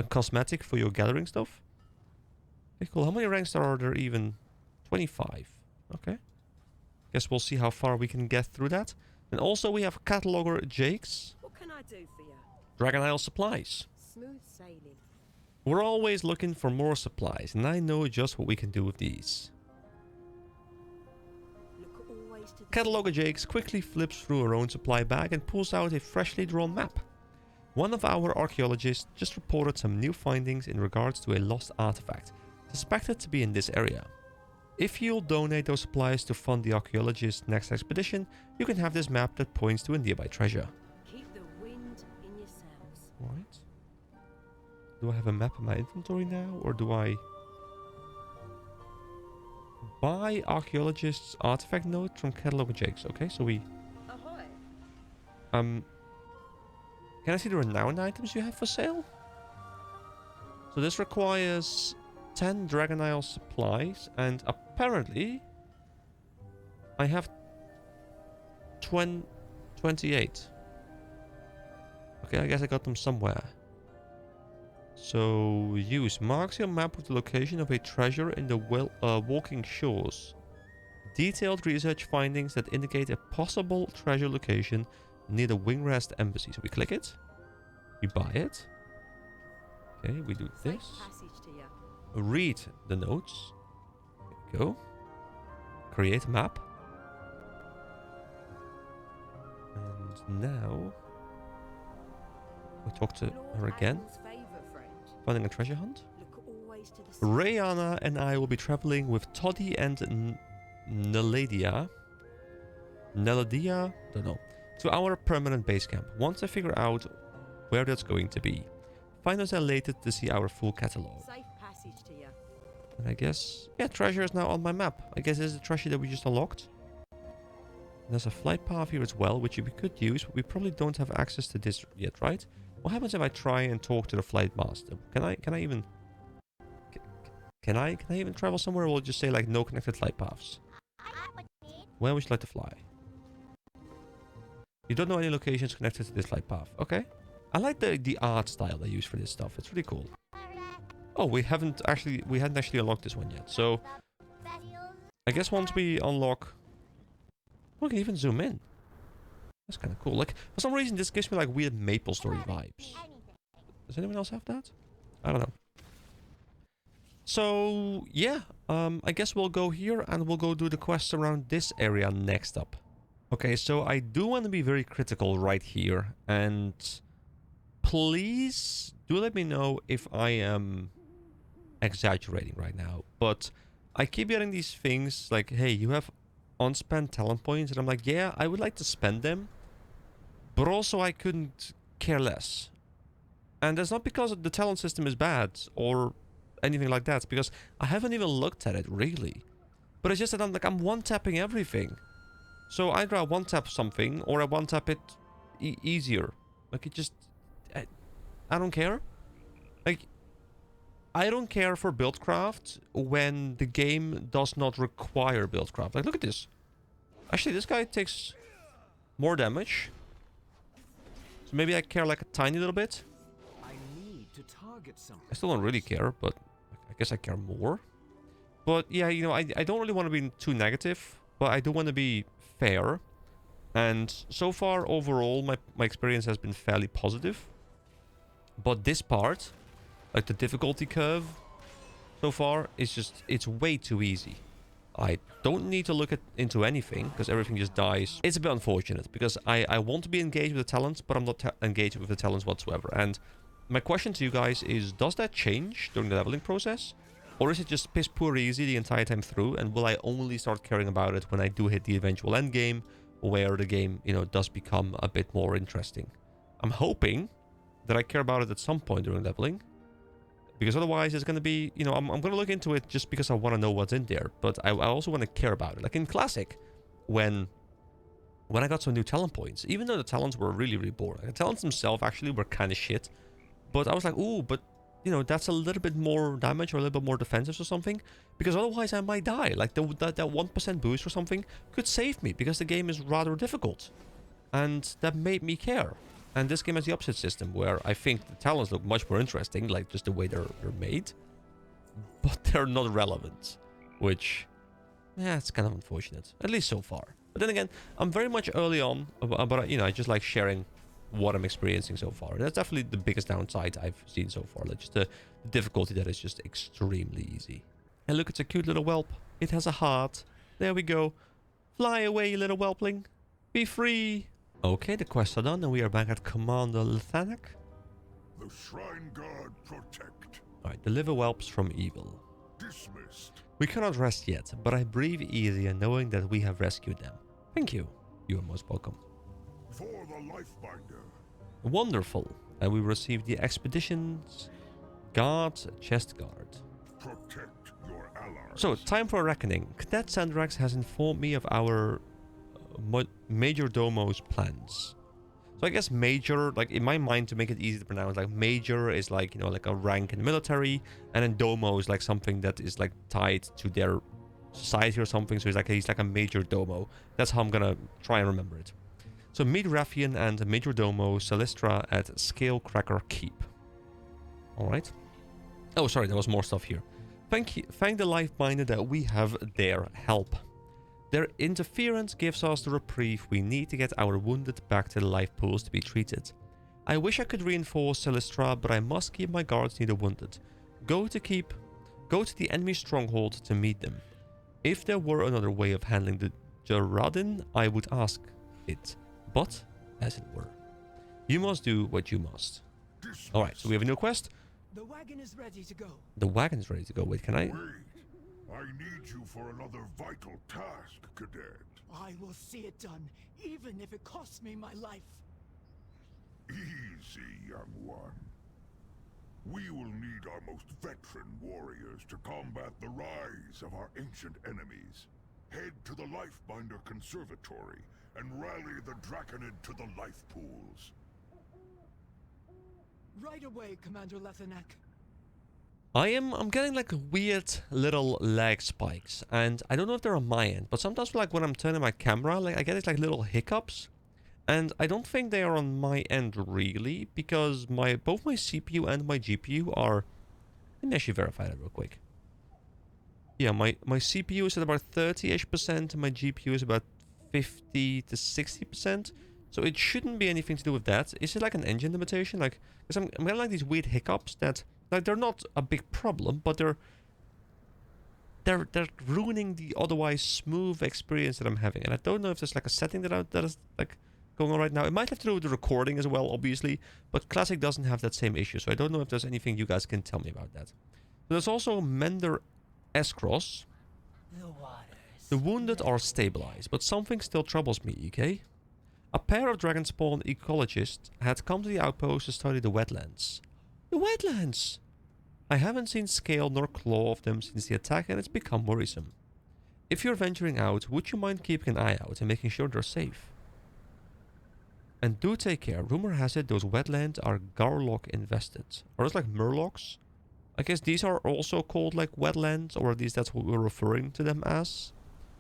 cosmetic for your gathering stuff. Okay, cool. How many ranks are there even? 25. Okay. Guess we'll see how far we can get through that. And also we have Cataloger Jakes.
What can I do for you?
Dragon Isle supplies.
Smooth sailing.
We're always looking for more supplies, and I know just what we can do with these.
Look always to the
Cataloger Jakes quickly flips through her own supply bag and pulls out a freshly drawn map. One of our archaeologists just reported some new findings in regards to a lost artifact, suspected to be in this area. If you'll donate those supplies to fund the archaeologist's next expedition, you can have this map that points to a nearby treasure.
keep the wind in your sails.
Right. Do I have a map in my inventory now, or do I buy archaeologist's artifact note from Cataloger Jakes? Okay, so we
Ahoy!
Can I see the renowned items you have for sale? So this requires 10 Dragon Isle supplies, and apparently I have 28. Okay, I guess I got them somewhere. So use marks your map with the location of a treasure in the walking shores. Detailed research findings that indicate a possible treasure location near the Wingrest Embassy. So we click it. We buy it. Okay, we do
Safe
this.
passage to you.
Read the notes. There we go. Create a map. And now we talk to her again.
Admiral's favour, friend.
Finding a treasure hunt.
Look always to the sea.
Rihanna and I will be traveling with Toddy and Neladia. Don't know. To our permanent base camp. Once I figure out where that's going to be, find us there later to see our full catalog.
Safe passage to you.
And I guess, yeah, treasure is now on my map. I guess this is the treasure that we just unlocked. There's a flight path here as well, which we could use, but we probably don't have access to this yet, right? What happens if I try and talk to the flight master? Can I even travel somewhere, or will it just say like no connected flight paths? Where would you like to fly? You don't know any locations connected to this flight path. Okay. I like the art style they use for this stuff. It's really cool. Oh, we hadn't actually unlocked this one yet. So I guess once we unlock, we can even zoom in. That's kind of cool. Like, for some reason, this gives me like weird MapleStory vibes. Does anyone else have that? I don't know. So yeah, I guess we'll go here and we'll go do the quests around this area next up. Okay, so I do want to be very critical right here, and please do let me know if I am exaggerating right now, but I keep getting these things like, hey, you have unspent talent points, and I'm like, yeah, I would like to spend them, but also I couldn't care less. And that's not because the talent system is bad or anything like that, it's because I haven't even looked at it really, but it's just that I'm one-tapping everything. So either I one-tap something or I one-tap it easier. Like, it just, I don't care. Like, I don't care for buildcraft when the game does not require buildcraft. Like, look at this. Actually, this guy takes more damage. So maybe I care like a tiny little bit.
I need to target someone.
I still don't really care, but I guess I care more. But yeah, you know, I don't really want to be too negative, but I do want to be fair. And so far, overall, my experience has been fairly positive. But this part, like the difficulty curve so far, is just, it's way too easy. I don't need to look into anything, because everything just dies. It's a bit unfortunate, because I want to be engaged with the talents, but I'm not engaged with the talents whatsoever. And my question to you guys is, does that change during the leveling process? Or is it just piss poor easy the entire time through? And will I only start caring about it when I do hit the eventual end game, where the game, you know, does become a bit more interesting? I'm hoping that I care about it at some point during leveling. Because otherwise it's going to be, you know, I'm going to look into it just because I want to know what's in there. But I also want to care about it. Like in Classic, when I got some new talent points, even though the talents were really, really boring. The talents themselves actually were kind of shit. But I was like, ooh, but, you know, that's a little bit more damage or a little bit more defensive or something. Because otherwise I might die. Like that 1% boost or something could save me because the game is rather difficult. And that made me care. And this game has the opposite system, where I think the talents look much more interesting, like just the way they're made. But they're not relevant. Which, yeah, it's kind of unfortunate. At least so far. But then again, I'm very much early on, but you know, I just like sharing what I'm experiencing so far. And that's definitely the biggest downside I've seen so far. Like just the difficulty that is just extremely easy. And look, it's a cute little whelp. It has a heart. There we go. Fly away, you little whelpling. Be free. Okay, the quests are done, and we are back at Commander Lethanak.
The Shrine Guard protect.
Alright, deliver whelps from evil.
Dismissed.
We cannot rest yet, but I breathe easier knowing that we have rescued them. Thank you. You are most welcome.
For the Lifebinder.
Wonderful. And we received the Expeditions Guard Chest Guard.
Protect your allies.
So, time for a reckoning. Cadet Sandrax has informed me of our Major Domo's plans. So I guess Major, like in my mind, to make it easy to pronounce, like Major is like, you know, like a rank in the military, and then Domo is like something that is like tied to their society or something. So he's like a Major Domo. That's how I'm gonna try and remember it. So meet Raffian and Major Domo Celestra at Scalecracker Keep. Alright. Oh, sorry, there was more stuff here. Thank the Lifebinder that we have their help. Their interference gives us the reprieve we need to get our wounded back to the life pools to be treated. I wish I could reinforce Celestra, but I must keep my guards near the wounded. Go to the enemy stronghold to meet them. If there were another way of handling the Jaradin, I would ask it. But, as it were. You must do what you must. Alright, so we have a new quest.
The wagon is ready to go.
The wagon is ready to go. Wait, can I...
Wait. I need you for another vital task, Cadet.
I will see it done, even if it costs me my life.
Easy, young one. We will need our most veteran warriors to combat the rise of our ancient enemies. Head to the Lifebinder Conservatory and rally the Draconid to the life pools.
Right away, Commander Lethanak.
I'm getting like weird little lag spikes, and I don't know if they're on my end, but sometimes like when I'm turning my camera, like I get these like little hiccups, and I don't think they are on my end really, because both my CPU and my GPU are... Let me actually verify that real quick. Yeah, my CPU is at about 30-ish%, and my GPU is about 50 to 60%, so it shouldn't be anything to do with that. Is it like an engine limitation? Like, because I'm getting like these weird hiccups that... Like, they're not a big problem, but they're ruining the otherwise smooth experience that I'm having. And I don't know if there's like a setting that is like going on right now. It might have to do with the recording as well, obviously, but Classic doesn't have that same issue, so I don't know if there's anything you guys can tell me about that. There's also Mender Escross. The wounded are stabilized, but something still troubles me, EK. A pair of Dragonspawn ecologists had come to the outpost to study the wetlands. The wetlands! I haven't seen scale nor claw of them since the attack, and it's become worrisome. If you're venturing out, would you mind keeping an eye out and making sure they're safe? And do take care. Rumor has it those wetlands are Garlock invested. Or it's like Murlocs? I guess these are also called like wetlands, or at least that's what we're referring to them as.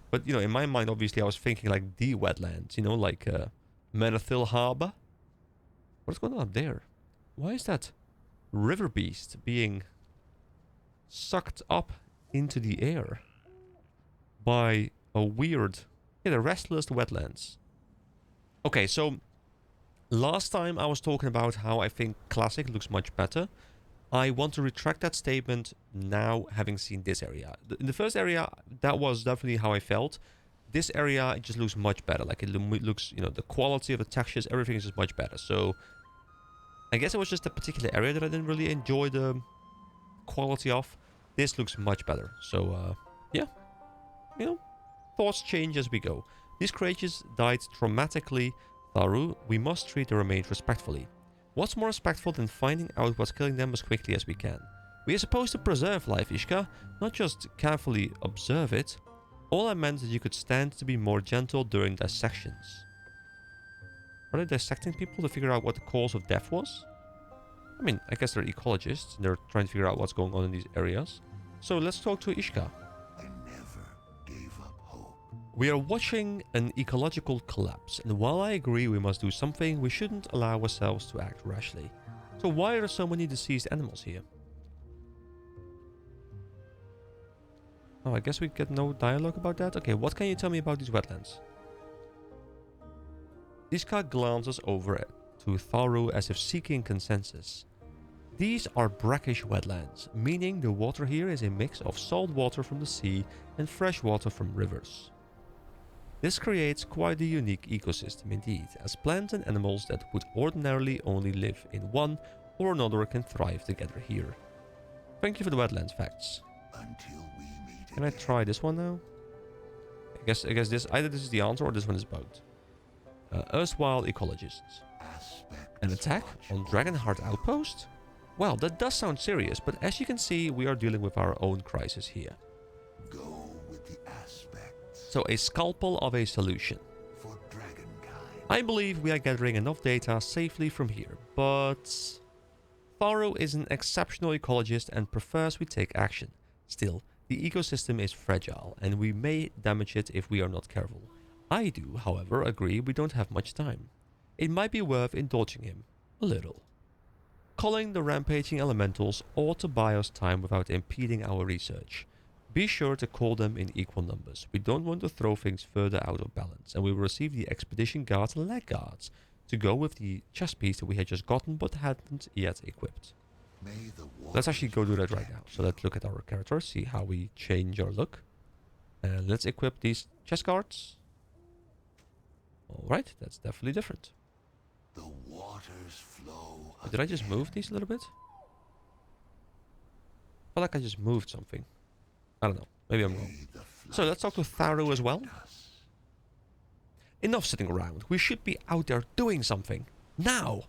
But, you know, in my mind, obviously, I was thinking like the wetlands, you know, like Menethil Harbor. What's going on up there? Why is that river beast being sucked up into the air by a weird... Yeah, the restless wetlands. Okay, so last time I was talking about how I think Classic looks much better. I want to retract that statement now, having seen this area. In the first area, that was definitely how I felt. This area, it just looks much better. Like, it looks, you know, the quality of the textures, everything is just much better. So, I guess it was just a particular area that I didn't really enjoy the quality of. This looks much better. So, yeah. You know, thoughts change as we go. These creatures died traumatically. Tharu, we must treat the remains respectfully. What's more respectful than finding out what's killing them as quickly as we can? We are supposed to preserve life, Ishka, not just carefully observe it. All I meant is that you could stand to be more gentle during dissections. Are they dissecting people to figure out what the cause of death was? I mean, I guess they're ecologists, and they're trying to figure out what's going on in these areas. So let's talk to Ishka.
I never gave up hope.
We are watching an ecological collapse, and while I agree we must do something, we shouldn't allow ourselves to act rashly. So why are there so many deceased animals here? Oh, I guess we get no dialogue about that? Okay, what can you tell me about these wetlands? Ishka glances over to Tharu as if seeking consensus. These are brackish wetlands, meaning the water here is a mix of salt water from the sea and fresh water from rivers. This creates quite a unique ecosystem indeed, as plants and animals that would ordinarily only live in one or another can thrive together here. Thank you for the wetlands facts.
Until we meet
Can I
again.
try this one now? I guess this either this is the answer or this one is bugged. Erstwhile ecologists.
Aspects
An attack
watch
on Dragonheart Outpost? Well, that does sound serious, but as you can see, we are dealing with our own crisis here.
Go with the aspects
So a scalpel of a solution.
for dragonkind.
I believe we are gathering enough data safely from here, but Tharu is an exceptional ecologist and prefers we take action. Still, the ecosystem is fragile and we may damage it if we are not careful. I do, however, agree we don't have much time. It might be worth indulging him. A little. Culling the rampaging elementals ought to buy us time without impeding our research. Be sure to call them in equal numbers. We don't want to throw things further out of balance, and we will receive the expedition guards and leg guards to go with the chest piece that we had just gotten but hadn't yet equipped.
May the
Let's actually go do that right
protect
now. So let's look at our characters, see how we change our look. And let's equip these chest guards. Alright, that's definitely different.
the waters flow.
Did I just move these a little bit? I feel like I just moved something. I don't know. Maybe I'm wrong. So let's talk to Tharu as well. Enough sitting around. We should be out there doing something. Now!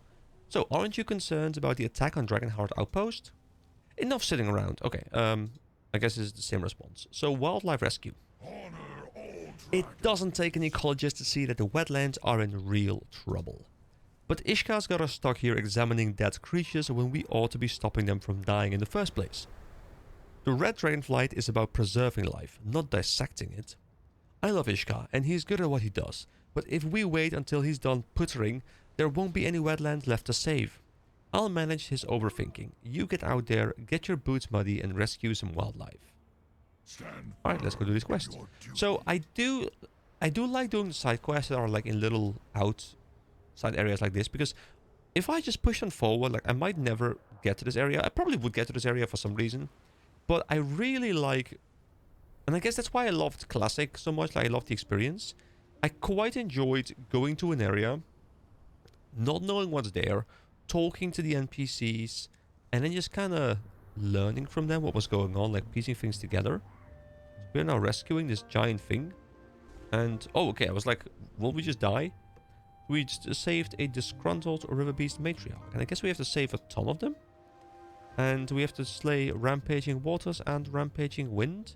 So, aren't you concerned about the attack on Dragonheart Outpost? Enough sitting around. Okay, I guess it's the same response. So, wildlife rescue. It doesn't take an ecologist to see that the wetlands are in real trouble. But Ishka's got us stuck here examining dead creatures when we ought to be stopping them from dying in the first place. The red dragonflight is about preserving life, not dissecting it. I love Ishka, and he's good at what he does, but if we wait until he's done puttering, there won't be any wetlands left to save. I'll manage his overthinking. You get out there, get your boots muddy, and rescue some wildlife. Alright, let's go do this quest. So, I do like doing the side quests that are like in little outside areas like this, because if I just push on forward, like I might never get to this area. I probably would get to this area for some reason, but I really like, and I guess that's why I loved Classic so much, like I loved the experience. I quite enjoyed going to an area, not knowing what's there, talking to the NPCs, and then just kind of learning from them what was going on, like piecing things together. So we're now rescuing this giant thing. And, oh, okay, I was like, will we just die? We just saved a disgruntled river beast matriarch. And I guess we have to save a ton of them. And we have to slay rampaging waters and rampaging wind.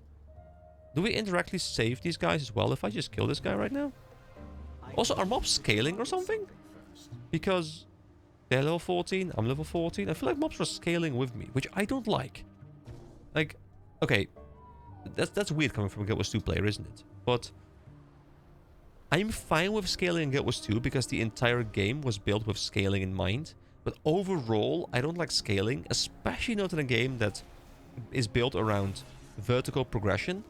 Do we indirectly save these guys as well if I just kill this guy right now? Also, are mobs scaling or something? Because they're level 14, I'm level 14. I feel like mobs are scaling with me, which I don't like. Like, okay, that's weird coming from a Guild Wars 2 player, isn't it? But I'm fine with scaling in Guild Wars 2 because the entire game was built with scaling in mind. But overall, I don't like scaling, especially not in a game that is built around vertical progression,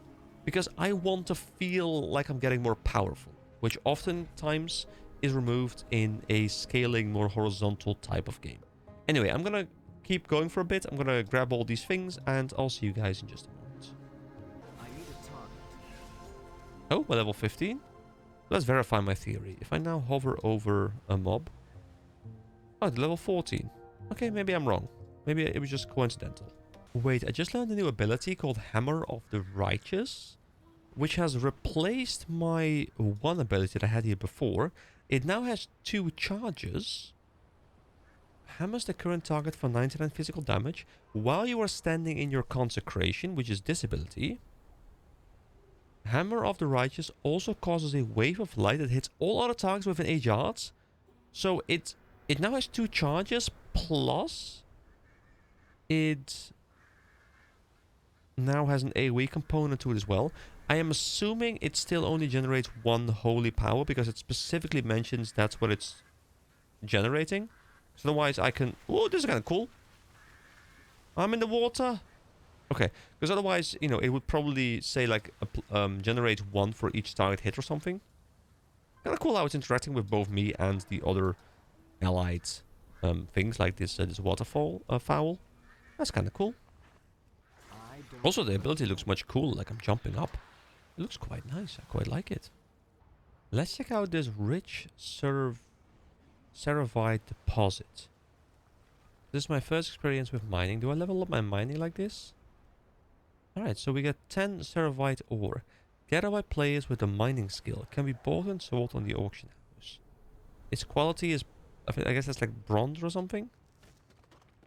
because I want to feel like I'm getting more powerful, which oftentimes is removed in a scaling, more horizontal type of game. Anyway, I'm gonna keep going for a bit. I'm gonna grab all these things, and I'll see you guys in just a moment. Oh, we're level 15. Let's verify my theory. If I now hover over a mob... Oh, they're level 14. Okay, maybe I'm wrong. Maybe it was just coincidental. Wait, I just learned a new ability called Hammer of the Righteous, which has replaced my one ability that I had here before. It now has 2 charges. Hammers the current target for 99 physical damage while you are standing in your consecration, which is this ability. Hammer of the Righteous also causes a wave of light that hits all other targets within 8 yards. So it now has 2 charges, plus it now has an AoE component to it as well. I am assuming it still only generates 1 holy power, because it specifically mentions that's what it's generating. So otherwise I can... Oh, this is kind of cool. I'm in the water. Okay, because otherwise, you know, it would probably say like generate 1 for each target hit or something. Kind of cool how it's interacting with both me and the other allied things, like this this waterfall fowl. That's kind of cool. Also, the ability looks much cooler, like I'm jumping up. It looks quite nice. I quite like it. Let's check out this rich ceravite deposit. This is my first experience with mining. Do I level up my mining like this? Alright, so we get 10 ceravite ore. Gathered by players with a mining skill. Can be bought and sold on the auction house. Its quality is, I guess that's like bronze or something.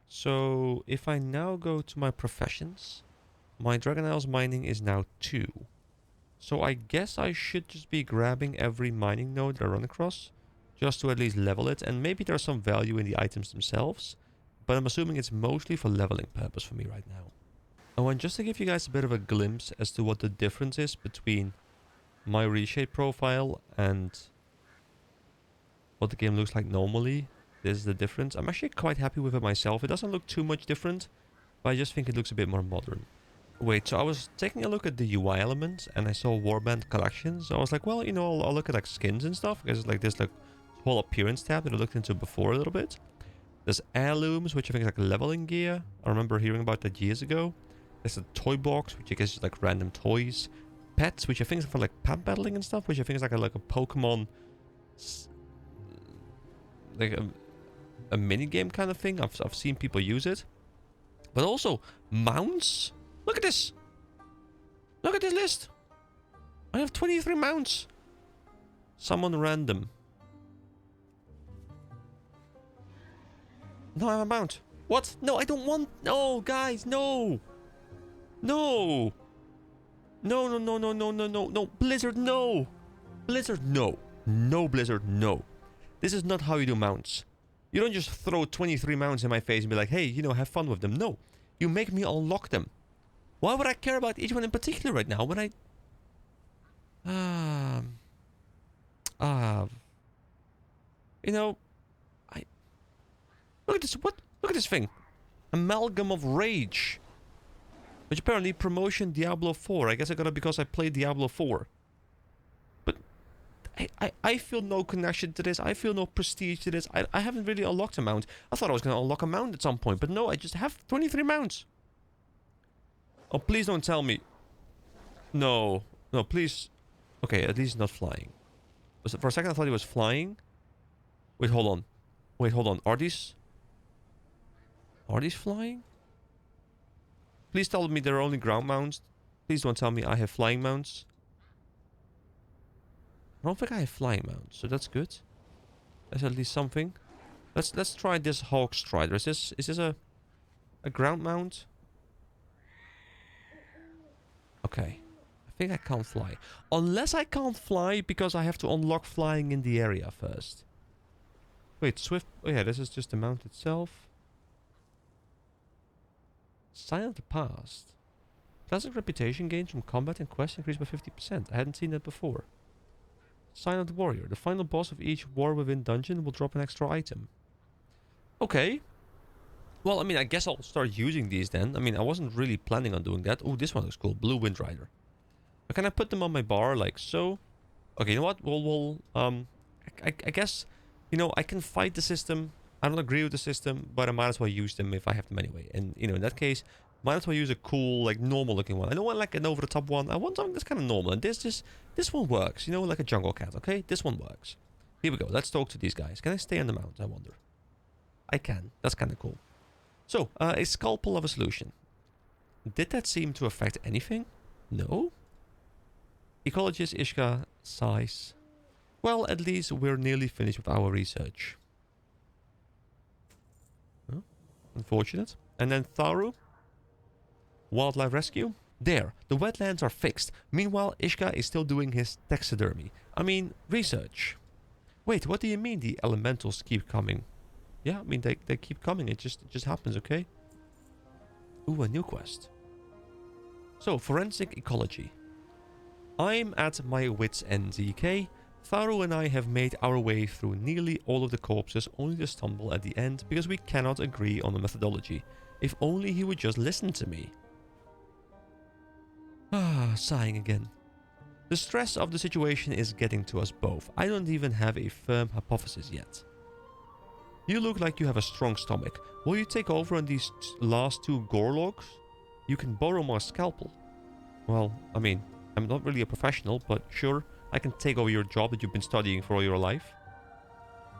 So if I now go to my professions, my Dragon Isles mining is now 2. So I guess I should just be grabbing every mining node that I run across, just to at least level it. And maybe there's some value in the items themselves, but I'm assuming it's mostly for leveling purpose for me right now. Oh, and just to give you guys a bit of a glimpse as to what the difference is between my reshape profile and what the game looks like normally. This is the difference. I'm actually quite happy with it myself. It doesn't look too much different, but I just think it looks a bit more modern. Wait, so I was taking a look at the UI elements and I saw Warband collections. So I was like, well, you know, I'll look at like skins and stuff, because it's like this like whole appearance tab that I looked into before a little bit. There's heirlooms, which I think is like leveling gear. I remember hearing about that years ago. There's a toy box, which I guess is like random toys. Pets, which I think is for like pet battling and stuff, which I think is like a Pokemon, like a mini game kind of thing. I've seen people use it. But also mounts. Look at this. Look at this list. I have 23 mounts. Someone random. No, I have a mount. What? No, I don't want... No, guys, no. No. No. Blizzard, no. Blizzard, no. No, Blizzard, no. This is not how you do mounts. You don't just throw 23 mounts in my face and be like, hey, you know, have fun with them. No. You make me unlock them. Why would I care about each one in particular right now when I... You know... Look at this, what? Look at this thing. Amalgam of Rage. Which apparently promotion Diablo 4. I guess I got it because I played Diablo 4. But I feel no connection to this. I feel no prestige to this. I haven't really unlocked a mount. I thought I was going to unlock a mount at some point. But no, I just have 23 mounts. Oh, please don't tell me. No. No, please. Okay, at least not flying. For a second I thought he was flying. Wait, hold on. Wait, hold on. Are these flying? Please tell me they're only ground mounts. Please don't tell me I have flying mounts. I don't think I have flying mounts, so that's good. That's at least something. Let's try this Hawk Strider. Is this a ground mount? Okay. I think I can't fly. Unless I can't fly because I have to unlock flying in the area first. Wait, Swift... Oh yeah, this is just the mount itself. Sign of the Past. Classic reputation gains from combat and quests increased by 50%. I hadn't seen that before. Sign of the Warrior. The final boss of each war within dungeon will drop an extra item. Okay. Well, I mean, I guess I'll start using these then. I mean, I wasn't really planning on doing that. Oh, this one looks cool. Blue Wind Rider. But can I put them on my bar like so? Okay, you know what? I guess, you know, I can fight the system. I don't agree with the system, but I might as well use them if I have them anyway. And, you know, in that case, might as well use a cool, like, normal looking one. I don't want, like, an over-the-top one. I want something that's kind of normal. And this one works, you know, like a jungle cat, okay? This one works. Here we go. Let's talk to these guys. Can I stay on the mount, I wonder? I can. That's kind of cool. So, a scalpel of a solution. Did that seem to affect anything? No? Ecologist Ishka sighs. Well, at least we're nearly finished with our research. Huh? Unfortunate. And then Tharu? Wildlife rescue? There, the wetlands are fixed. Meanwhile, Ishka is still doing his taxidermy. I mean, research. Wait, what do you mean the elementals keep coming? Yeah, I mean, they keep coming. It just happens, okay? Ooh, a new quest. So, forensic ecology. I'm at my wit's end, ZK. Tharu and I have made our way through nearly all of the corpses only to stumble at the end because we cannot agree on the methodology. If only he would just listen to me. Ah, sighing again. The stress of the situation is getting to us both. I don't even have a firm hypothesis yet. You look like you have a strong stomach. Will you take over on these last two gorlogs? You can borrow my scalpel. Well, I mean, I'm not really a professional, but sure, I can take over your job that you've been studying for all your life.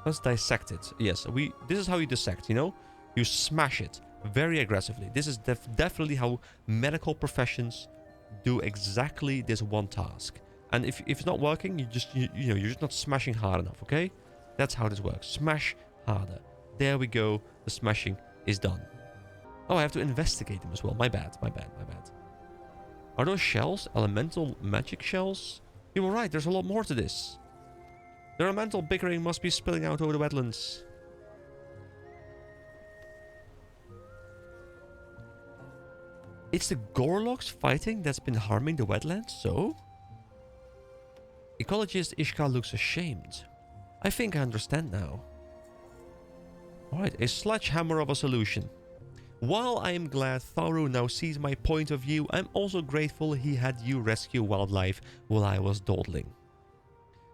Let's dissect it. Yes, this is how you dissect, you know? You smash it very aggressively. This is definitely how medical professions do exactly this one task. And if it's not working, you know, you're just not smashing hard enough, okay? That's how this works. Smash harder. There we go. The smashing is done. Oh, I have to investigate them as well. My bad. Are those shells elemental magic shells? You were right, there's a lot more to this. The elemental bickering must be spilling out over the wetlands. It's the gorlogs fighting that's been harming the wetlands, so? Ecologist Ishka looks ashamed. I think I understand now. Alright, a sledgehammer of a solution. While I am glad Tharu now sees my point of view, I'm also grateful he had you rescue wildlife while I was dawdling.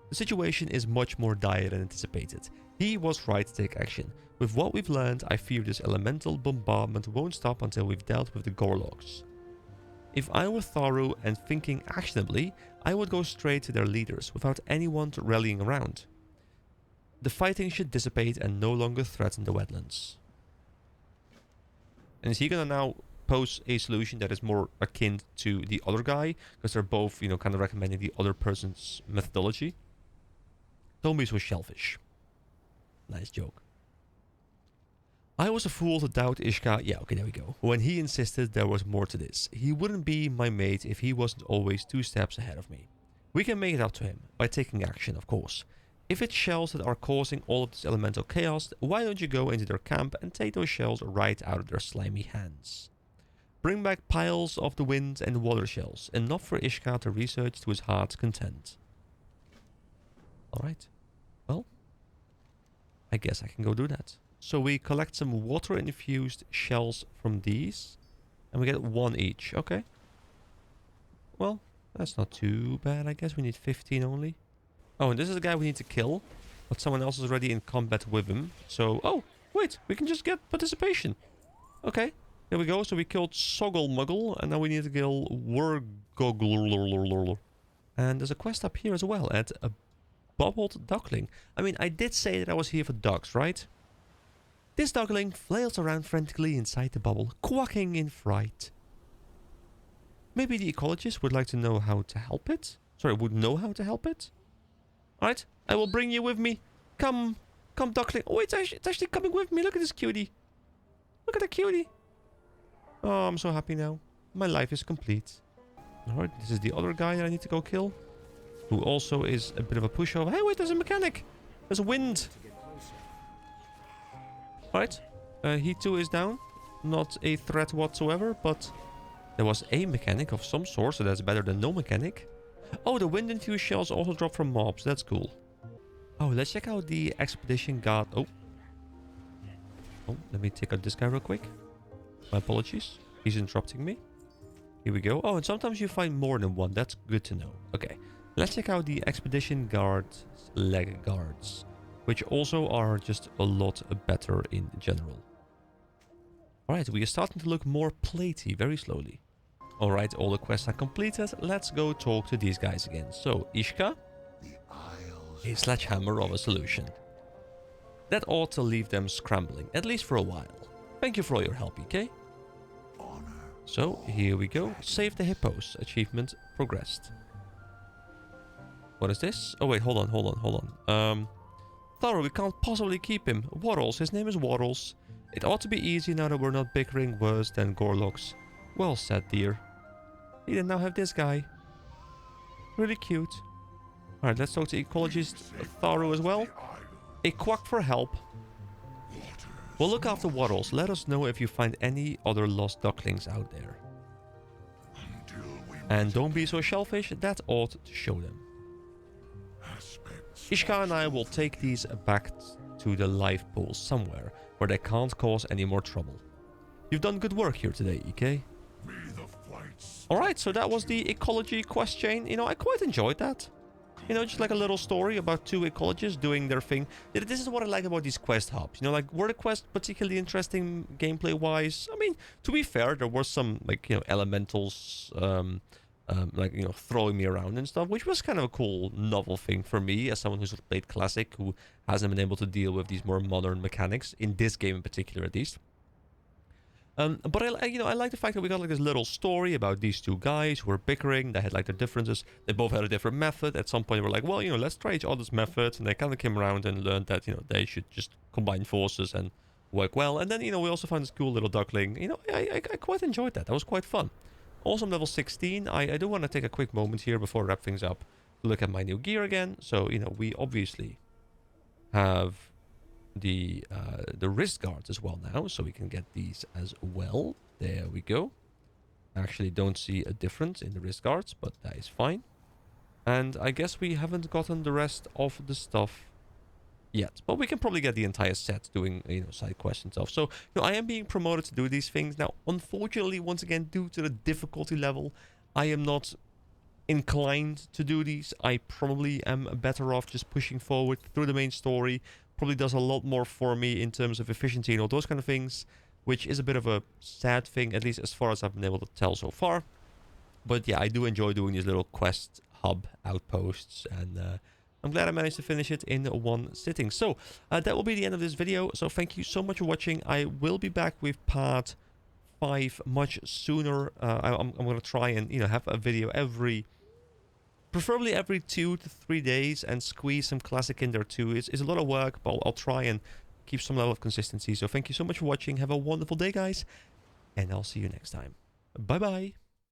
The situation is much more dire than anticipated. He was right to take action. With what we've learned, I fear this elemental bombardment won't stop until we've dealt with the gorlogs. If I were Tharu and thinking actionably, I would go straight to their leaders without anyone rallying around. The fighting should dissipate and no longer threaten the wetlands. And is he gonna now pose a solution that is more akin to the other guy? Because they're both, you know, kind of recommending the other person's methodology. Don't be so shellfish. Nice joke. I was a fool to doubt Ishka. Yeah, okay, there we go. When he insisted there was more to this. He wouldn't be my mate if he wasn't always 2 steps ahead of me. We can make it up to him by taking action, of course. If it's shells that are causing all of this elemental chaos, why don't you go into their camp and take those shells right out of their slimy hands? Bring back piles of the wind and water shells, enough for Ishka to research to his heart's content. Alright. Well, I guess I can go do that. So we collect some water-infused shells from these, and we get 1 each. Okay. Well, that's not too bad, I guess. We need 15 only. Oh, and this is the guy we need to kill, but someone else is already in combat with him. So, oh, wait, we can just get participation. Okay, there we go. So we killed Soggle Muggle, and now we need to kill Wurgogl. And there's a quest up here as well at a bobbled duckling. I mean, I did say that I was here for ducks, right? This duckling flails around frantically inside the bubble, quacking in fright. Maybe the ecologist would like to know how to help it? Sorry, would know how to help it? Alright, I will bring you with me. Come, duckling. Oh, it's actually coming with me. Look at this cutie. Look at the cutie. Oh, I'm so happy now. My life is complete. Alright, this is the other guy that I need to go kill. Who also is a bit of a pushover. Hey, wait, there's a mechanic. There's a wind. Alright, he too is down. Not a threat whatsoever, but there was a mechanic of some sort, so that's better than no mechanic. Oh, the wind-infused shells also drop from mobs. That's cool. Oh, let's check out the expedition guard. Oh, let me take out this guy real quick. My apologies. He's interrupting me. Here we go. Oh, and sometimes you find more than one. That's good to know. Okay, let's check out the expedition guard's leg guards, which also are just a lot better in general. Alright, we are starting to look more platey very slowly. Alright, all the quests are completed. Let's go talk to these guys again. So, Ishka, a sledgehammer of a solution. That ought to leave them scrambling, at least for a while. Thank you for all your help, EK. So, here we go. Save the hippos. Achievement progressed. What is this? Oh wait, hold on. Thorough, we can't possibly keep him. Waddles, his name is Waddles. It ought to be easy now that we're not bickering worse than Gorlocks. Well said, dear. We then now have this guy. Really cute. Alright, let's talk to Ecologist Thorough as well. A quack for help. We'll look after Waddles. Let us know if you find any other lost ducklings out there. And don't be so shellfish, that ought to show them. Ishka and I will take these back to the life pools somewhere where they can't cause any more trouble. You've done good work here today, EK. Alright, so that was the ecology quest chain. You know, I quite enjoyed that. You know, just like a little story about two ecologists doing their thing. This is what I like about these quest hubs. You know, like, were the quests particularly interesting gameplay-wise? I mean, to be fair, there were some, like, you know, elementals, like, you know, throwing me around and stuff, which was kind of a cool, novel thing for me as someone who's played Classic, who hasn't been able to deal with these more modern mechanics, in this game in particular, at least. But I like the fact that we got like this little story about these two guys who were bickering. They had like their differences. They both had a different method. At some point, they were like, well, you know, let's try each other's methods. And they kind of came around and learned that, you know, they should just combine forces and work well. And then, you know, we also found this cool little duckling. You know, I quite enjoyed that. That was quite fun. Also, I'm level 16. I do want to take a quick moment here before I wrap things up to look at my new gear again. So, you know, we obviously have the wrist guards as well now, so we can get these as well. There we go. Actually don't see a difference in the wrist guards, but that is fine. And I guess we haven't gotten the rest of the stuff yet, but we can probably get the entire set doing, you know, side quests and stuff. So, you know, I am being promoted to do these things now. Unfortunately, once again, due to the difficulty level, I am not inclined to do these. I probably am better off just pushing forward through the main story. Probably does a lot more for me in terms of efficiency and all those kind of things, which is a bit of a sad thing, at least as far as I've been able to tell so far. But yeah, I do enjoy doing these little quest hub outposts, and I'm glad I managed to finish it in one sitting. So that will be the end of this video. So thank you so much for watching. I will be back with part 5 much sooner. I'm going to try and, you know, have a video preferably every 2 to 3 days, and squeeze some Classic in there too. It's a lot of work, but I'll try and keep some level of consistency. So thank you so much for watching. Have a wonderful day, guys, and I'll see you next time. Bye bye.